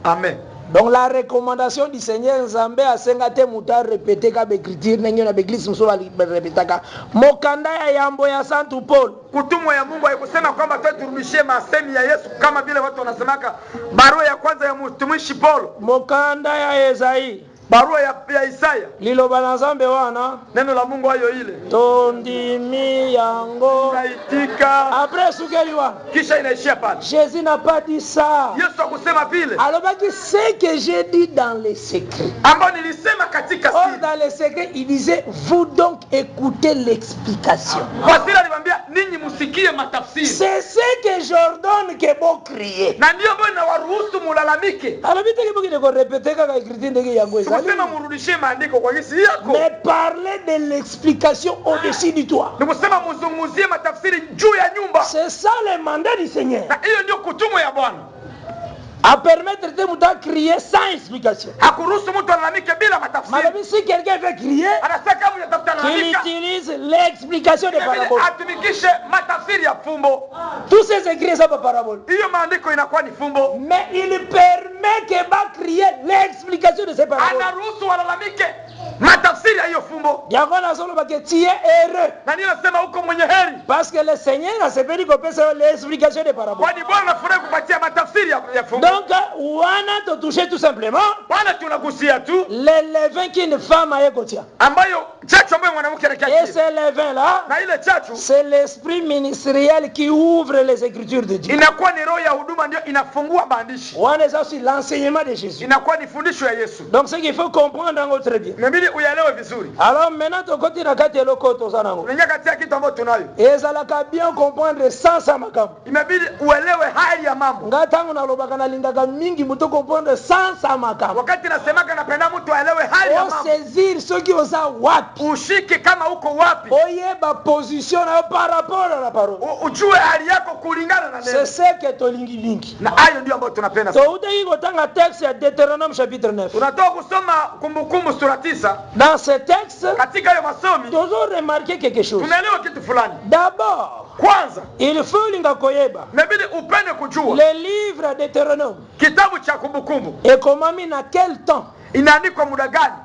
amen. Donc la recommandation du Seigneur Nzambe a sengate muta répéter ka écriture nengi na église msolo répétaka mokanda ya yambo ya Saint Paul kutumwa ya Mungu haikusema kwamba turudishie masemi ya Yesu kama vile watu wanasemaka barua ya kwanza ya mtumishi Paul mokanda ya Isaya barua ya Isaya liloba na Nzambe wana neno la Mungu hayo ile tondimi yango naitika après sukeliwa kisha inaishia pale. Jésus n'a pas dit ça. Yesu akusema vile alobaki ce que j'ai dit dans les secrets ambao nilisema katika siri. Dans les secrets il disait vous donc écoutez l'explication. Kwa siri alimwambia ninyi msikie matafsiri. C'est ce que j'ordonne que vous criez. Na ndio mbona nawaruhusu mulalamike. Alobita kiboki de répéter kaka écriture ndenge yango eza. Sema murudishie maandiko kwa gisi yako. Mais parlez de l'explication au-dessus du toit. Nikusema muzungumzie matafsiri juu ya nyumba. C'est ça le mandat du Seigneur. Na hiyo ndio kutumwa ya Bwana. À permettre de muta crier sans explication. Hakuruhusu mtu alalamike bila matafsiri. Madame, si quelqu'un veut crier, anataka mtu atafuta lalamika. Il utilise l'explication des paraboles. Atumikishe matafsiri ya fumbo. Tous ces écrits sont par parabole. Hiyo maandiko inakuwa ni fumbo. Mais il permet que va crier l'explication de ces paraboles. Anaruhusu walalamike matafsiri ya hiyo fumbo. Yakona solo baketie heureux. Na nini nasema huko mwenye heri? Parce que le Seigneur a sepeli kopesa l'explication des paraboles. Kwani Bwana anafurahi kupatia matafsiri ya fumbo. Donc wana to toucher tout simplement. Bwana tunagusia tu le levain qu'une femme a écouté. Ambayo chachu ambayo mwanamke anakia. Et ce levain là, na ile chachu c'est l'esprit ministériel qui ouvre les écritures de Dieu. Inakuwa ni roho ya huduma ndio inafungua maandishi. Wana c'est aussi l'enseignement de Jésus. Inakuwa ni fundisho ya Yesu. Donc ce qu'il faut comprendre encore très bien. Inabidi uelewe vizuri. Alors maintenant to koti na kati eloko to sanango. Unaingia kati ya kitu ambacho tunayo. Ezalaka bien comprendre sans ça makambo. Inabidi uelewe hali ya mambo. Ngatangu na lobaka na lingaka mingi muto comprendre sans ça makambo. Wakati nasemaka napenda mtu aelewe hali ya mambo. Saisir ceux qui osa wapi. Ushike kama uko wapi. Oyeba position na par rapport à la parole. Ujue hali yako kulingana na neno. C'est ce que tolingi mingi. Na hayo ndio ambayo tunapenda. So utaki kotanga texte ya Deutéronome chapitre 9. Tunatoka kusoma Kumbukumbu sura 9. Dans ce texte, katika hayo masomi, toujours remarquer quelque chose. Tunaelewa kitu fulani. D'abord, kwanza, il faut linga koyeba. Inabidi upende kujua. Le livre de Deutéronome. Kitabu cha Kumbukumbu. Ekomami na quel temps? Inaandikwa muda gani?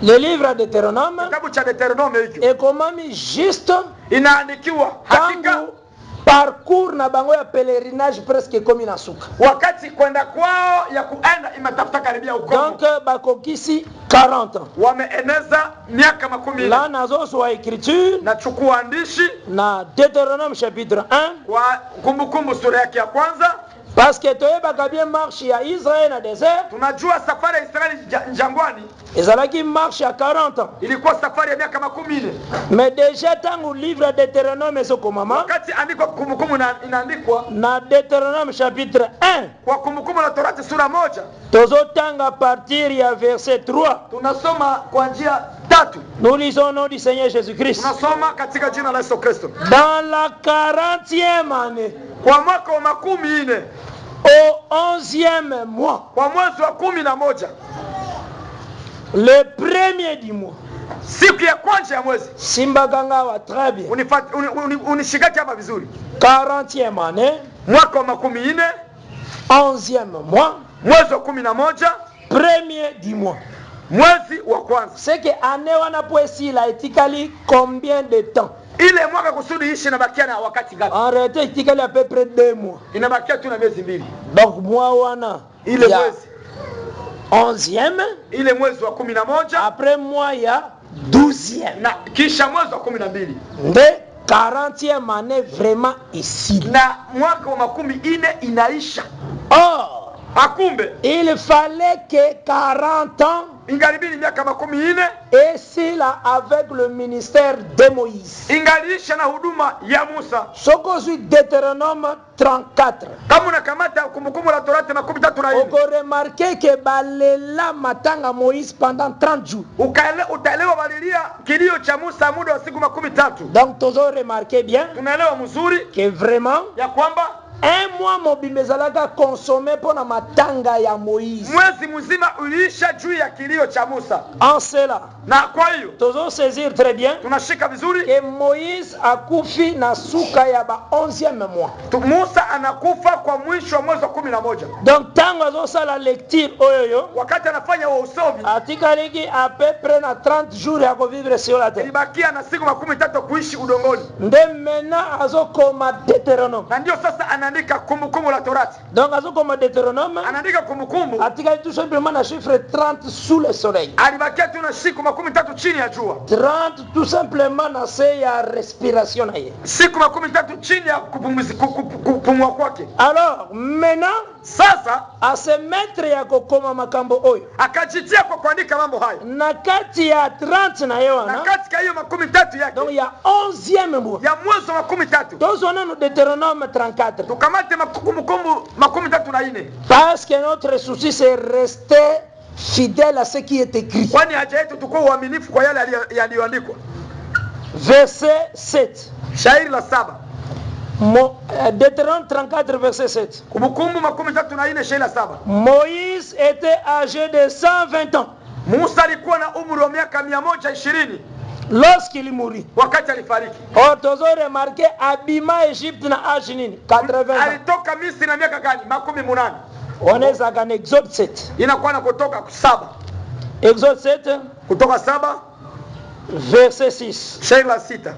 Le livre de Deutéronome. Kitabu cha Deutéronome hiki. Ekomami juste. Inaandikiwa hakika parcours na bango ya pèlerinage presque comme inasuka. Wakati kwenda kwao ya kuenda imetafuta karibia ukomo. Donc bakokisi 40 ans. Wameeneza miaka 10. Là nazo so écriture na chukua andishi na Deutéronome chapitre 1 kwa Kumbukumbu sura yake ya kwanza. Parce que toyeba bien marche ya Israël na désert. Tunajua safari ya Israeli jangwani. Ezalaki marche ya 40 ans. Ilikuwa safari ya miaka 10. Mais déjà tangu livre de Deutéronome soko mama. Wakati andiko Kumbukumbu inaandikwa na Deutéronome chapitre 1. Kwa Kumbukumbu la Torati sura 1. Tozotanga partir ya verset 3. Tunasoma kwa njia 3. Nous lisons au nom du Seigneur Jésus-Christ. Tunasoma katika jina la Yesu Kristo. Dans la 40e année. Kwa mwaka wa 14. Au 11e mois. Kwa mwezi wa 11. Le premier du mois. Siku ya kwanza ya mwezi. Simbaganga wa très bien. Unishikaki hapa vizuri. 40e année. Mwaka wa 14. 11e mois. Mwezi wa 11. Premier du mois. Mwezi wa kwanza. C'est que année wana poesi la etikali combien de temps? Ile mwaka kusudi ishi inabakia na wakati gapi? En réalité etikali à peu près 2 mois. Inabakia tu na miezi 2. Donc mois wana ile mwezi 11e, ile mwezi wa 11. Après mois ya 12e. Na kisha mwezi wa 12. Nde 40e année vraiment ici. Na mwaka wa makumi ine inaisha. Or, akumbe il fallait que 40 ans ingalibini miaka makumi ine et cela avec le ministère de Moïse. Ingalisha na huduma ya Musa. Sokozu Deutéronome 34. Kama unakamata kumbukumbu la Torati makumi tatu na ine. Oko remarquer que balela matanga Moïse pendant 30 jours. Utaelewa balilia kilio cha Musa muda wa siku makumi tatu. Donc tozo remarquer bien. Tunaelewa mzuri que vraiment ya kwamba un mois mobimezalaka consommé pour na matanga ya Moïse. Mwezi mzima uliisha juu ya kilio cha Musa. En cela. Na kwa hiyo tozo saisir très bien. Tunashika vizuri que Moïse akufi na suka ya ba 11e mois. Musa anakufa kwa mwisho wa mwezi wa 11. Donc tango azosa la lecture oyoyo. Wakati anafanya usomi. Atikaliki à peu près na 30 jours ya vivre sur la terre. Ilibakia na siku 13 kuishi udongoni. Nde maintenant azokoma Deutéronome. Na ndio sasa anaandika kumbukumbu la Torati. Donc azokoma Deutéronome. Anaandika kumbukumbu. Atikali tout simplement na chiffre 30 sous le soleil. Alibakia tu na siku 13 chini ya jua. 30 tout simplement na se ya respiration na ye. Siku 13 chini ya kupumua kwake. Alors maintenant sasa asemetre ya kokoma makambo oyo akajitia kwa kuandika mambo hayo na kati ya 30 na yo na katika hiyo 13 yake. Donc ya 11e mois ya mwezi wa 13 tozona no Deutéronome 34 tukamate kumbukumbu 34 parce que notre souci c'est rester fidèle à ce qui est écrit. Kwani haja yetu tukue uaminifu kwa yale yaliyoandikwa. Verset 7. Shairi la 7. Deutéronome 34 verset 7. Kumbukumbu 34 shairi la 7. Moïse était âgé de 120 ans. Musa alikuwa na umri wa miaka 120 lorsqu'il mourit. Wakati alifariki. Or tozo remarqué abima Egypte na âge nini? 80 ans. Alitoka Misri na miaka gani? 80. Oneza kan Exode 7. Inakuwa na kutoka 7. Exode 7 kutoka 7 verset 6. Shairi la 6.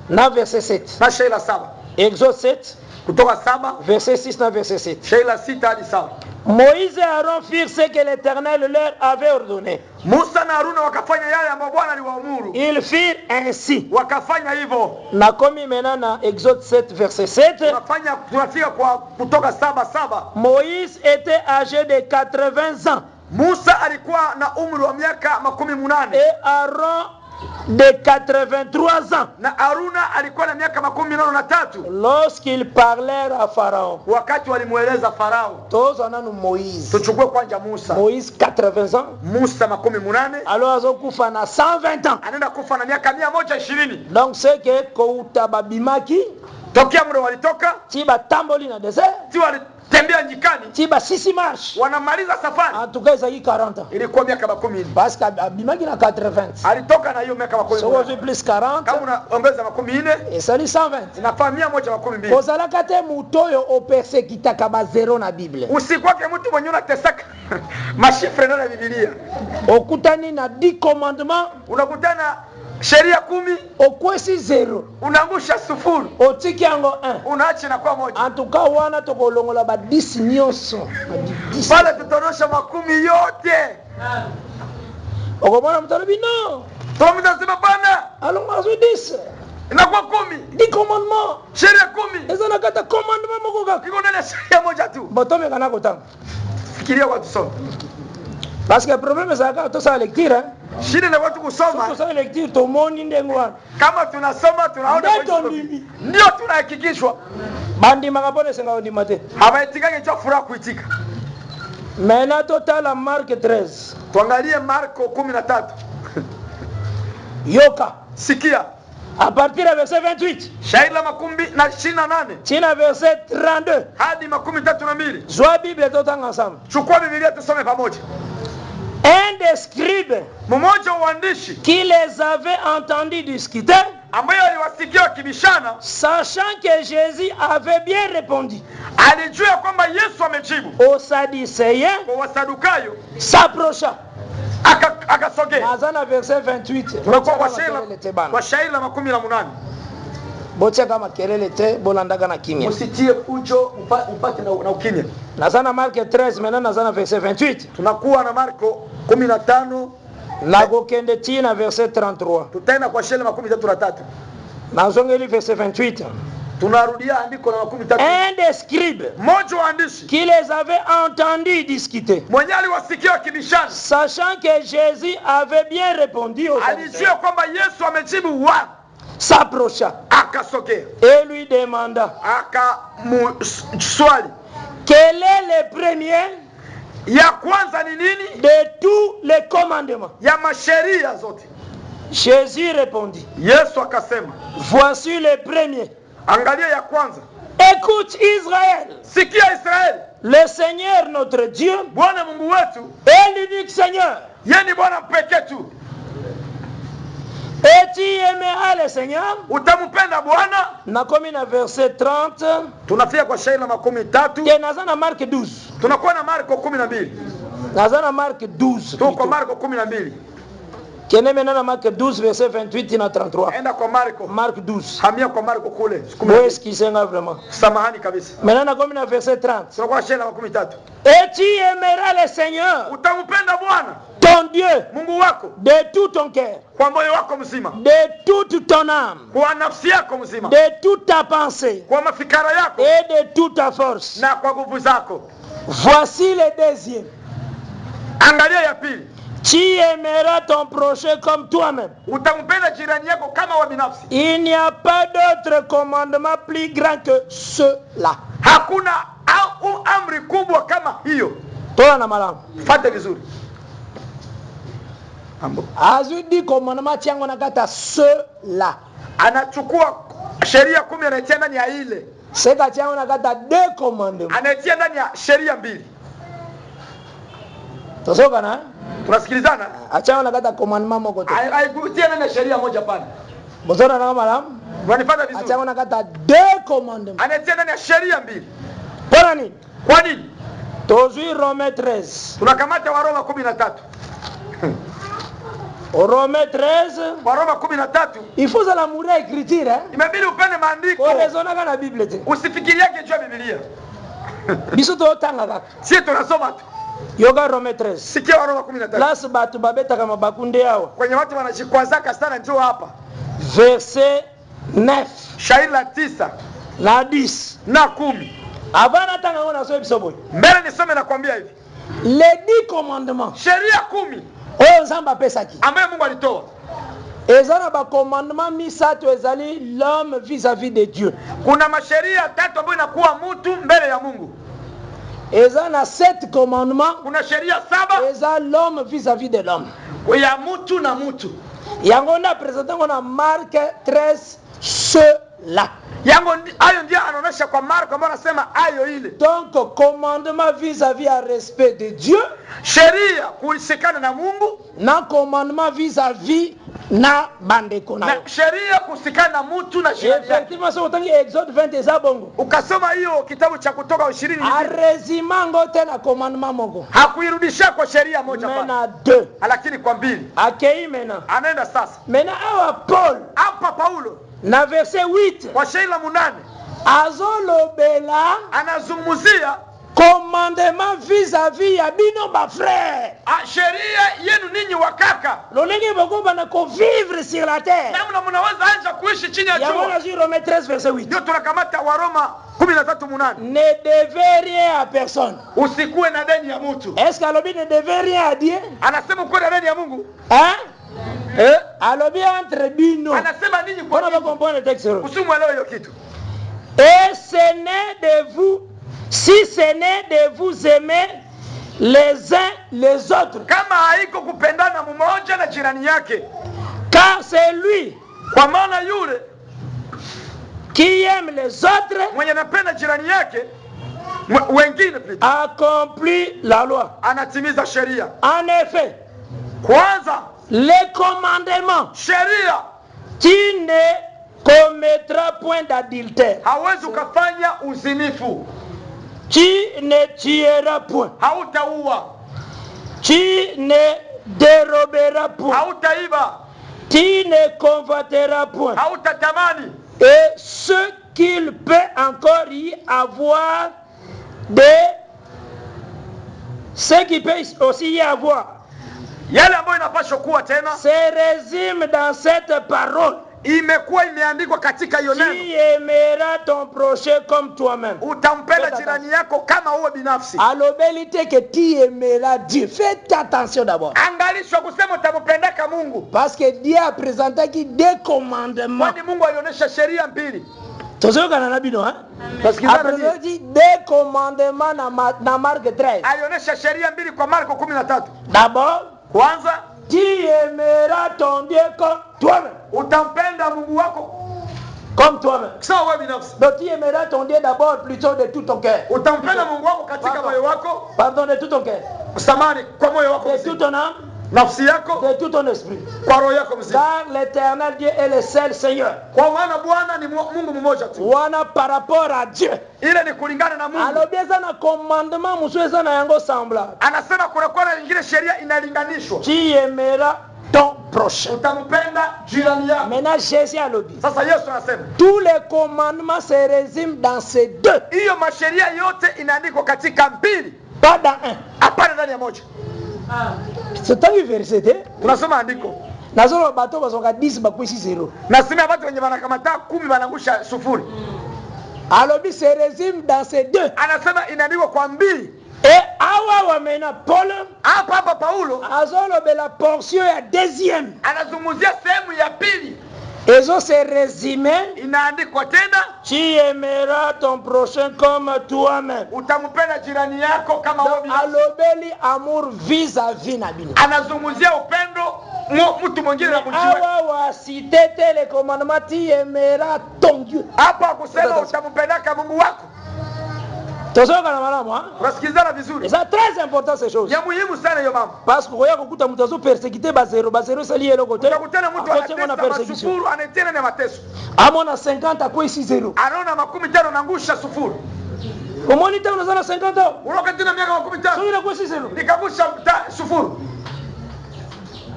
Na verset 7. Na shairi la 7. Exode 7 kutoka 7 verset 6 na verset 7. Shairi la 6 hadi 7. Moïse et Aaron firent ce que l'Éternel leur avait ordonné. Musa na Haruna wakafanya yale ambayo Bwana aliwaamuru. Ils firent ainsi. Wakafanya hivyo. Na komi maintenant na Exode 7 verset 7. Tunafika kwa kutoka 7. Moïse était âgé de 80 ans. Musa alikuwa na umri wa miaka 80. Et Aaron de 83 ans. Na Haruna alikuwa na miaka 83. Lorsqu'ils parlèrent à Pharaon. Wakati walimueleza Farao. Tozana no Moïse. Tuchukue kwanza Musa. Moïse 80 ans. Musa 80. Alors azokufa na 120 ans. Anaenda kufa na miaka 120. Donc c'est que kouta babimaki. Tokea muda walitoka. Tiba tamboli na desert. Tembea njikani. Tiba sisi marche. Wanamaliza safari. En tout cas ça y 40 ans. Ilikuwa miaka 10. Parce que abimaki na 80. Alitoka na hiyo miaka 10. So was plus 40. Kama unaongeza 40. Et ça li 120. Inafaa 112. Kozala kate mutoyo opersekita kaba zero na Bible. Usikwake mtu mwenye unatesaka mashifre na Biblia. Okutani na 10 commandements. Unakutana sheria 10 okwesi 0 unaangusha 0 otiki yango 1 unaacha na kwa moja. En tout cas wana tokolongola ba 10 nyoso pale tutonosha 10 yote. Okomona mtalobi no tomi nasema bana alonga zo 10 inakuwa 10 10 commandements sheria 10 ezana kata commandement moko kaka iko ndani ya sheria moja tu. Botome kana kotanga fikiria kwa tusome. Parce que le problème c'est que tout ça lecture hein. Shida na watu kusoma. Tout ça lecture to moni ndengo wana. Kama tunasoma tunaona ndio tunahakikishwa. Bandi makapone senga ndi mate. Habaitikage cha furaha kuitika. Maintenant total à Marc 13. Tuangalie Marko 13. Yoka. Sikia. À partir du verset 28. Shairi la 28. China verset 32. Hadi 32. Zwa Bible totanga ensemble. Chukua Biblia tusome pamoja. Un des scribes mmoja waandishi qui les avait entendus discuter, ambaye aliwasikia wakibishana, sachant que Jésus avait bien répondu, alijua kwamba Yesu amejibu aux Sadducéens, kwa Wasadukayo, s'approcha akasogea. Nazana verset 28. Tunakuwa kwa shairi la 18. Botia kama kelele te bolandaka na kimya. Usitie fujo upate na ukimya. Nazana Mark 13 maintenant nazana verset 28. Tunakuwa na Marko 15 na gokende tina verset 33. Tutaenda kwa shairi la 33. Nazongeli verset 28. Un des scribes qui les avait entendus discuter, sachant que Jésus avait bien répondu aux s'approcha et lui demanda quel est le premier de tous les commandements. Jésus répondit, voici le premier. Écoute Israël, le Seigneur notre Dieu est l'unique Seigneur. Et tu aimeras le Seigneur. Na komi na verset 30. Tunafika kwa shairi la 13. Ke nazana Mark 12. Tunakuwa na Marko 12. Nazana Mark 12. Tuko Marko 12. Kene menana Mark 12 verset 28 na 33. Enda kwa Marko. Mark 12. Hamia kwa Marko kule. Moi eskisenga vraiment. Samahani kabisa. Menana komi na verset 30. Tunakuwa shairi la 13. Et tu aimeras le Seigneur. Utampenda Bwana ton Dieu, Mungu wako, de tout ton cœur, kwa moyo wako mzima, de toute ton âme, kwa nafsi yako mzima, de toute ta pensée, kwa mafikara yako, et de toute ta force. Na kwa nguvu zako. Voici le deuxième. Angalia ya pili. Tu aimeras ton prochain comme toi-même. Utampenda jirani yako kama wa binafsi. Il n'y a pas d'autre commandement plus grand que cela. Hakuna amri kubwa kama hiyo. Toa na malamu. Fate vizuri. Azudi commandement tiango nakata cela. Anachukua sheria 10 anatia ndani ya ile. Seka tiango nakata deux commandements. Anatia ndani ya sheria 2. Tosoka na? Tunasikilizana? Achana nakata commandement moko tu. Haikutia ndani ya sheria moja pana. Bozora na malamu. Wanifanya vizuri. Achana nakata deux commandements. Anatia ndani ya sheria 2. Kwa nini? Kwa nini? Tozui Rome 13. Tunakamata Waroma 13. Rome 13. Waroma 13. Il faut ça l'amour à écriture, hein? Imebidi upende maandiko. Kwa raisona kana Biblia te. Usifikiriake juu ya Biblia. Biso to tanga kaka. Si tunasoma tu. Yoga Rome 13. Sikia Waroma 13. Plus batu babeta kama bakunde yao. Kwenye watu wanajikwazaka sana njoo hapa. Verset 9. Shairi la 9 na 10 na 10. Avana tanga ona so episobo. Mbele nisome na kwambia hivi. Les 10 commandements. Sheria 10. Oyo Nzamba pesa ki. Ambaye Mungu alitoa. Ezana ba commandement misatu ezali l'homme vis-à-vis de Dieu. Kuna masheria 3 ambayo inakuwa mtu mbele ya Mungu. Ezana 7 commandements. Kuna sheria 7 eza l'homme vis-à-vis de l'homme. Ya mtu na mtu. Yango na présentant on a Marc 13 cela. Yango ayo ndio anaonesha kwa Marko ambaye anasema ayo ile. Donc commandement vis-à-vis à respect de Dieu, sheria kuhusikana na Mungu, na commandement vis-à-vis na bandeko na sheria kuhusikana na mtu na sheria. Effectivement so utangi Exode 20 eza bongo. Ukasoma hiyo kitabu cha Kutoka 20 arezimango tena commandement moko. Hakuirudisha kwa sheria moja bali. Mena 2. Lakini kwa 2. Akei mena. Anaenda sasa. Mena awa Paul. Hapa Paulo. Na verset 8. Kwa shairi la 8. Azolobela. Anazungumzia commandement vis-à-vis ya bino ba frère. Sheria yenu ninyi wakaka. Lolenge bakoba na vivre sur la terre. Namna mnaweza anza kuishi chini ya jua. Yaona juu Rome 13 verset 8. Ndio tunakamata Waroma 13:8. Ne devez rien à personne. Usikuwe na deni ya mtu. Est-ce que alobi ne devez rien à Dieu? Anasema uko na deni ya Mungu. Hein? Alobi entre bino. Anasema ninyi kwa nini? Ona comprendre le texte. Usimuelewe hiyo kitu. Et ce n'est de vous, si ce n'est de vous aimer les uns les autres. Kama haiko kupendana mmoja na jirani yake. Car c'est lui, kwa maana yule qui aime les autres, mwenye anapenda jirani yake wengine plutôt, accomplit la loi. Anatimiza sheria. En effet, kwanza les commandements, sheria, qui ne commettra point d'adultère. Hawezi ukafanya uzinifu. Qui ne tuera point. Hautaua. Qui ne dérobera point. Hautaiba. Qui ne convoitera point. Hautatamani. Et ce qu'il peut encore y avoir ce qui peut aussi y avoir. Yale ambayo inapaswa kuwa tena. Se résume dans cette parole. imekuwa imeandikwa katika hiyo neno. Tu aimeras ton prochain comme toi-même. Utampenda jirani yako kama wewe binafsi. Alobelite que tu aimeras Dieu. Faites attention d'abord. Angalishwa kusema utampendaka Mungu. Parce que Dieu a présenté qui des commandements. Kwani Mungu alionyesha sheria mbili. Tozokana na bino hein? Parce qu'il a dit des commandements na Marc 13. Alionyesha sheria mbili kwa Marko 13. D'abord, kwanza, tu aimeras ton Dieu comme toi-même. Utampenda Mungu wako comme toi-même. Sawa wewe binafsi. Donc tu aimeras ton Dieu d'abord plutôt de tout ton cœur. Utampenda Mungu wako katika moyo wako. Pardon, de tout ton cœur. Samani kwa moyo wako. De tout ton âme. Nafsi yako. De tout ton esprit. Kwa roho yako mzima. Car l'Éternel Dieu est le seul Seigneur. Kwa maana Bwana ni Mungu mmoja tu. Wana par rapport à Dieu. Ile ni kulingana na Mungu. Alobeza na commandement musueza na yango semblable. Anasema kuna kwa nyingine sheria inalinganishwa. Tu aimeras ton prochain. Utampenda jirani yako. Maintenant Jésus a lobby. Sasa Yesu anasema tous les commandements se résument dans ces deux. Hiyo masheria yote inaandikwa katika mbili. Pas dans un. Hapana ndani ya moja. C'est un verset. Tunasoma andiko. Nazolo bato basoka 10 bakwisi 0. Nasema watu wenye wanakamata 10 wanangusha sufuri. Alobi se résume dans ces deux. Anasema inaandikwa kwa mbili. Et awa wamena Paul hapa Paulo azolobe la portion ya deuxième. Anazungumzia sehemu ya pili. Ezo se résume inaandikwa tena tu aimeras ton prochain comme toi-même. Utampenda jirani yako kama wewe binafsi. Alobeli amour vis-à-vis na bino. Anazungumzia upendo mtu mwingine na mjiwe. Awa wasitete le commandement tu aimeras ton Dieu. Hapa kusema utampendaka Mungu wako. Tozoka na malamu ha? Unasikilizana vizuri. C'est très important ces choses. Ya muhimu sana hiyo mambo. Parce que koya kukuta mtu azo persécuter ba zero sali yelo kote. Utakutana mtu anatesa sufuru anatena na mateso. Amona 50 kwa isi 0. Anaona 50 nangusha sufuru. Komoni tena unazana 50? Unaona tena miaka 50. Sio ile kwa isi 0. Nikagusha sufuru.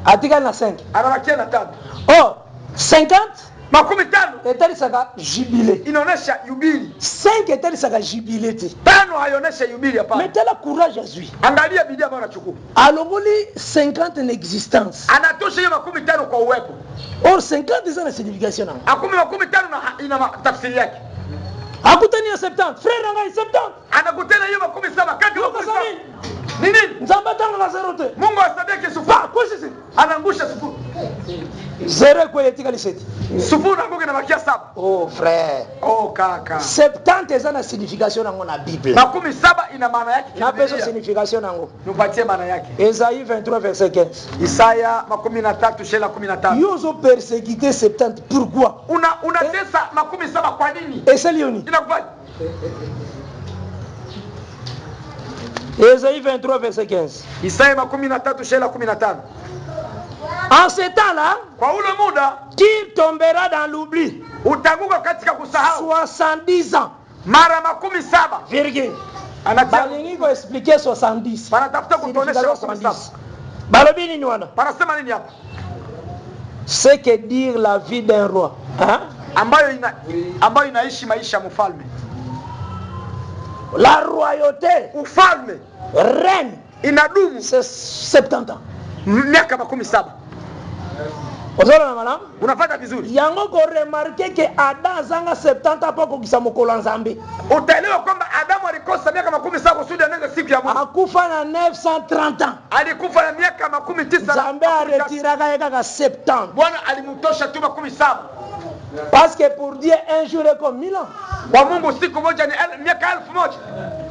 Atika na 5. Anabakia na 5. Oh, 50 50 etali saka jubilé. Inaonesha yubili. 5 etali saka jubilé te. 5 haionesha yubili hapa. Metela courage azui. Angalia bidii ambayo anachukua. Alongoli 50 en existence. Anatosha hiyo 50 kwa uwepo. Or 50 zana signification nangu. Akumi 50 ina tafsiri yake. Akutani ya 70. Frère ngai 70. Anakutana hiyo 17 kati ya 17. Nini? Nzamba tanga na 0 te. Mungu asabeke sufuru. Kwa sisi. Anangusha sufuru. 0 kwa etika ni 7. Sufuru anguke na bakia 7. Oh frère. Oh kaka. 70 zana signification nangu na Bible. 17 ina maana yake. Na peso signification nangu. Nipatie maana yake. Esaïe 23 verset 15. Isaya 13 shela 15. Yozo persécuter 70 pourquoi? Unatesa 17 kwa nini? Eselioni. Inakubali. Esaïe 23 verset 15. Isaya 13 shela 15. En ce temps-là, kwa ule muda tu tomberas dans l'oubli. Utanguka katika kusahau 70 ans. Mara 17. Virgule. Balingi ko expliquer 70. Wanatafuta kutonesha 70. Balobi nini wana? Wanasema nini hapa? C'est que dire la vie d'un roi. Hein? Ambayo inaishi maisha mfalme. La royauté, ufalme, reine inadumu 70 ans. Miaka 17. Ozala na malamu? Unafanya vizuri. Yango ko remarquer que Adam zanga 70 ans pa kokisa mokolo Nzambe. Utaelewa kwamba Adamu alikosa miaka 17 kusudi anenge siku ya Mungu. Akufa na 930 ans. Alikufa na miaka 19. Nzambe aretiraka yeka 70 ans. Bwana alimtosha tu 17. Parce que pour Dieu un jour est comme 1000 ans. Kwa Mungu siku moja ni miaka 1000.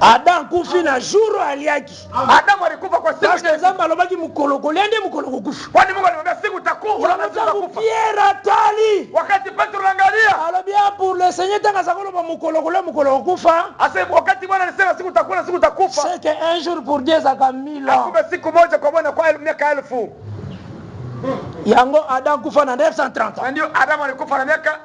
Adam kufi na jour aliaki. Adamu alikufa kwa siku. Parce que Nzambe alobaki mukolo kolende mukolo kukufa. Kwani Mungu alimwambia siku utakufa na utakufa. Pierre tali. Wakati Petro anaangalia. Alobia pour le Seigneur tanga sakolo ba mukolo kukufa. Asa wakati Bwana alisema siku utakufa na siku utakufa. C'est que un jour pour Dieu zaka 1000 ans. Kumbe siku moja kwa Bwana kwa miaka 1000. Yango Adam kufa na 930 ans. Ndio Adam alikufa na miaka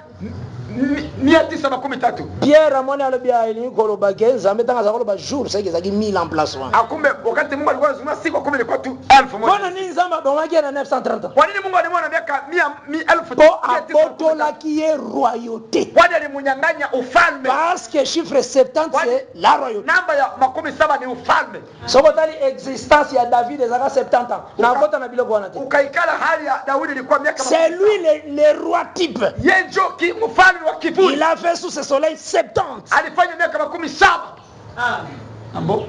913. Pierre amoni alobia ili koloba kenza ametanga za koloba jour c'est que ça qui 1000 emplacements. Akumbe wakati Mungu alikuwa anazungumza siku kumi ilikuwa tu 1000 moja. Bona nini zamba bomaki na 930. Kwa nini Mungu alimwona miaka 1000 po abotola qui est royauté? Kwani alimunyang'anya ufalme. Parce que chiffre 70 c'est la royauté. Namba ya 17 ni ufalme. Sokotali existence ya David ezaka 70 ans. Na kota na biloko wana te. Ukaikala hali ya Daudi ilikuwa miaka. C'est lui le roi type. Yenjo ki mfalme wa kivuli. Il a fait sous ce soleil 70. Alifanya miaka 17. Ambo.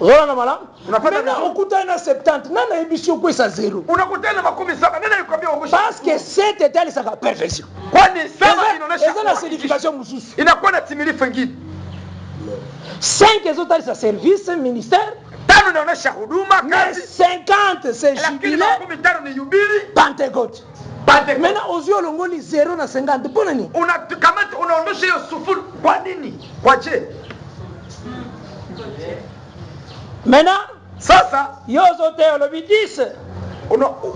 Rona na malam. Unapata na ukutana na 70 nana ebisho kwa sa zero. Unakutana na 17 nani alikwambia uongoshe? Parce que cette étale c'est la perfection. Kwani saba inaonesha eza signification mususu. Inakuwa na timilifu nyingine. 5 ezotali sa service ministère. Tano inaonesha huduma kazi. 50 c'est jubilé. 15 ni yubili. Pentecôte. Maintenant aux yeux longoli 0 na 50 pour nini? Unakamata unaondosha hiyo sufuri kwa nini? Kwa je? Maintenant sasa yozo théologie 10.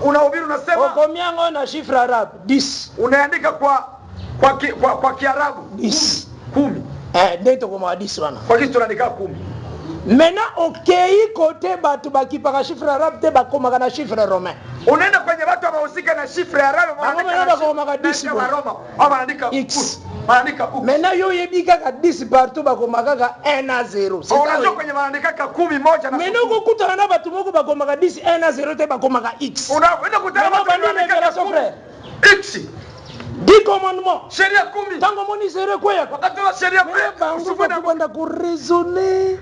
Unahubiri unasema combien on a chiffre arabe 10. Unaandika kwa Kiarabu 10. 10. Ndio kama 10 wana. Kwa kitu tunaandika 10. Maintenant okei côté batu bakipaka chiffre arabe te bakoma na chiffre romain. Unaenda kwenye watu wanaohusika na chiffre arabe wanaandika 10 kwa Roma au wanaandika x. Wanaandika maintenant yo yebika ka 10 partout bakoma kaka 1 à 0. C'est ça. Unajua kwenye wanaandika ka 10 moja na maintenant ukutana na batu moko bakoma ka 10 1 à 0 te bakoma ka x. Unaenda kutana na watu wanaandika frère x. 10 commandements. Sheria 10. Tango moni zero kwa yako. Wakati wa sheria kwa kwenda ku raisonner.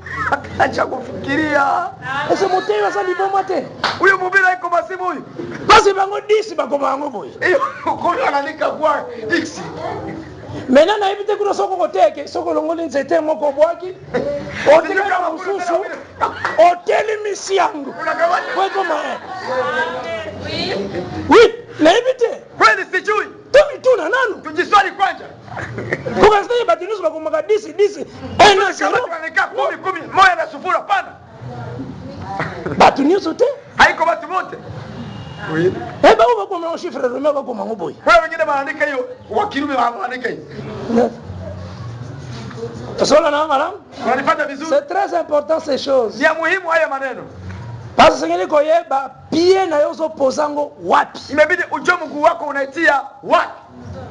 Acha kufikiria. Ese moteo sasa liboma te. Huyo mubira iko masimu huyu. Basi bango 10 bakoma bango boy. Hiyo uko anaandika kwa x. Maintenant na ebite kuna soko koteke, soko longoli nzete moko bwaki. Oteka kama mususu. Hoteli misiangu. Kwa koma. Oui, na ebite. Kweli sijui. Tuna nanu. Tujiswali kwanza. Kwa sababu batinusu bakoma 10 ena zero. Tunaandika 10 moja na sufuri pana. Batinusu te? Haiko watu wote. Oui. Eba uba kwa mwa chiffre romain kwa kwa ngoboy. Wewe wengine wanaandika hiyo wakirume wanaandika hiyo. Tasola na mara? Wanapata vizuri. C'est très important ces choses. Ni muhimu haya maneno. Parce que ngeli koyeba pie na yozo pozango wapi? Imebidi ujue mguu wako unaitia wapi?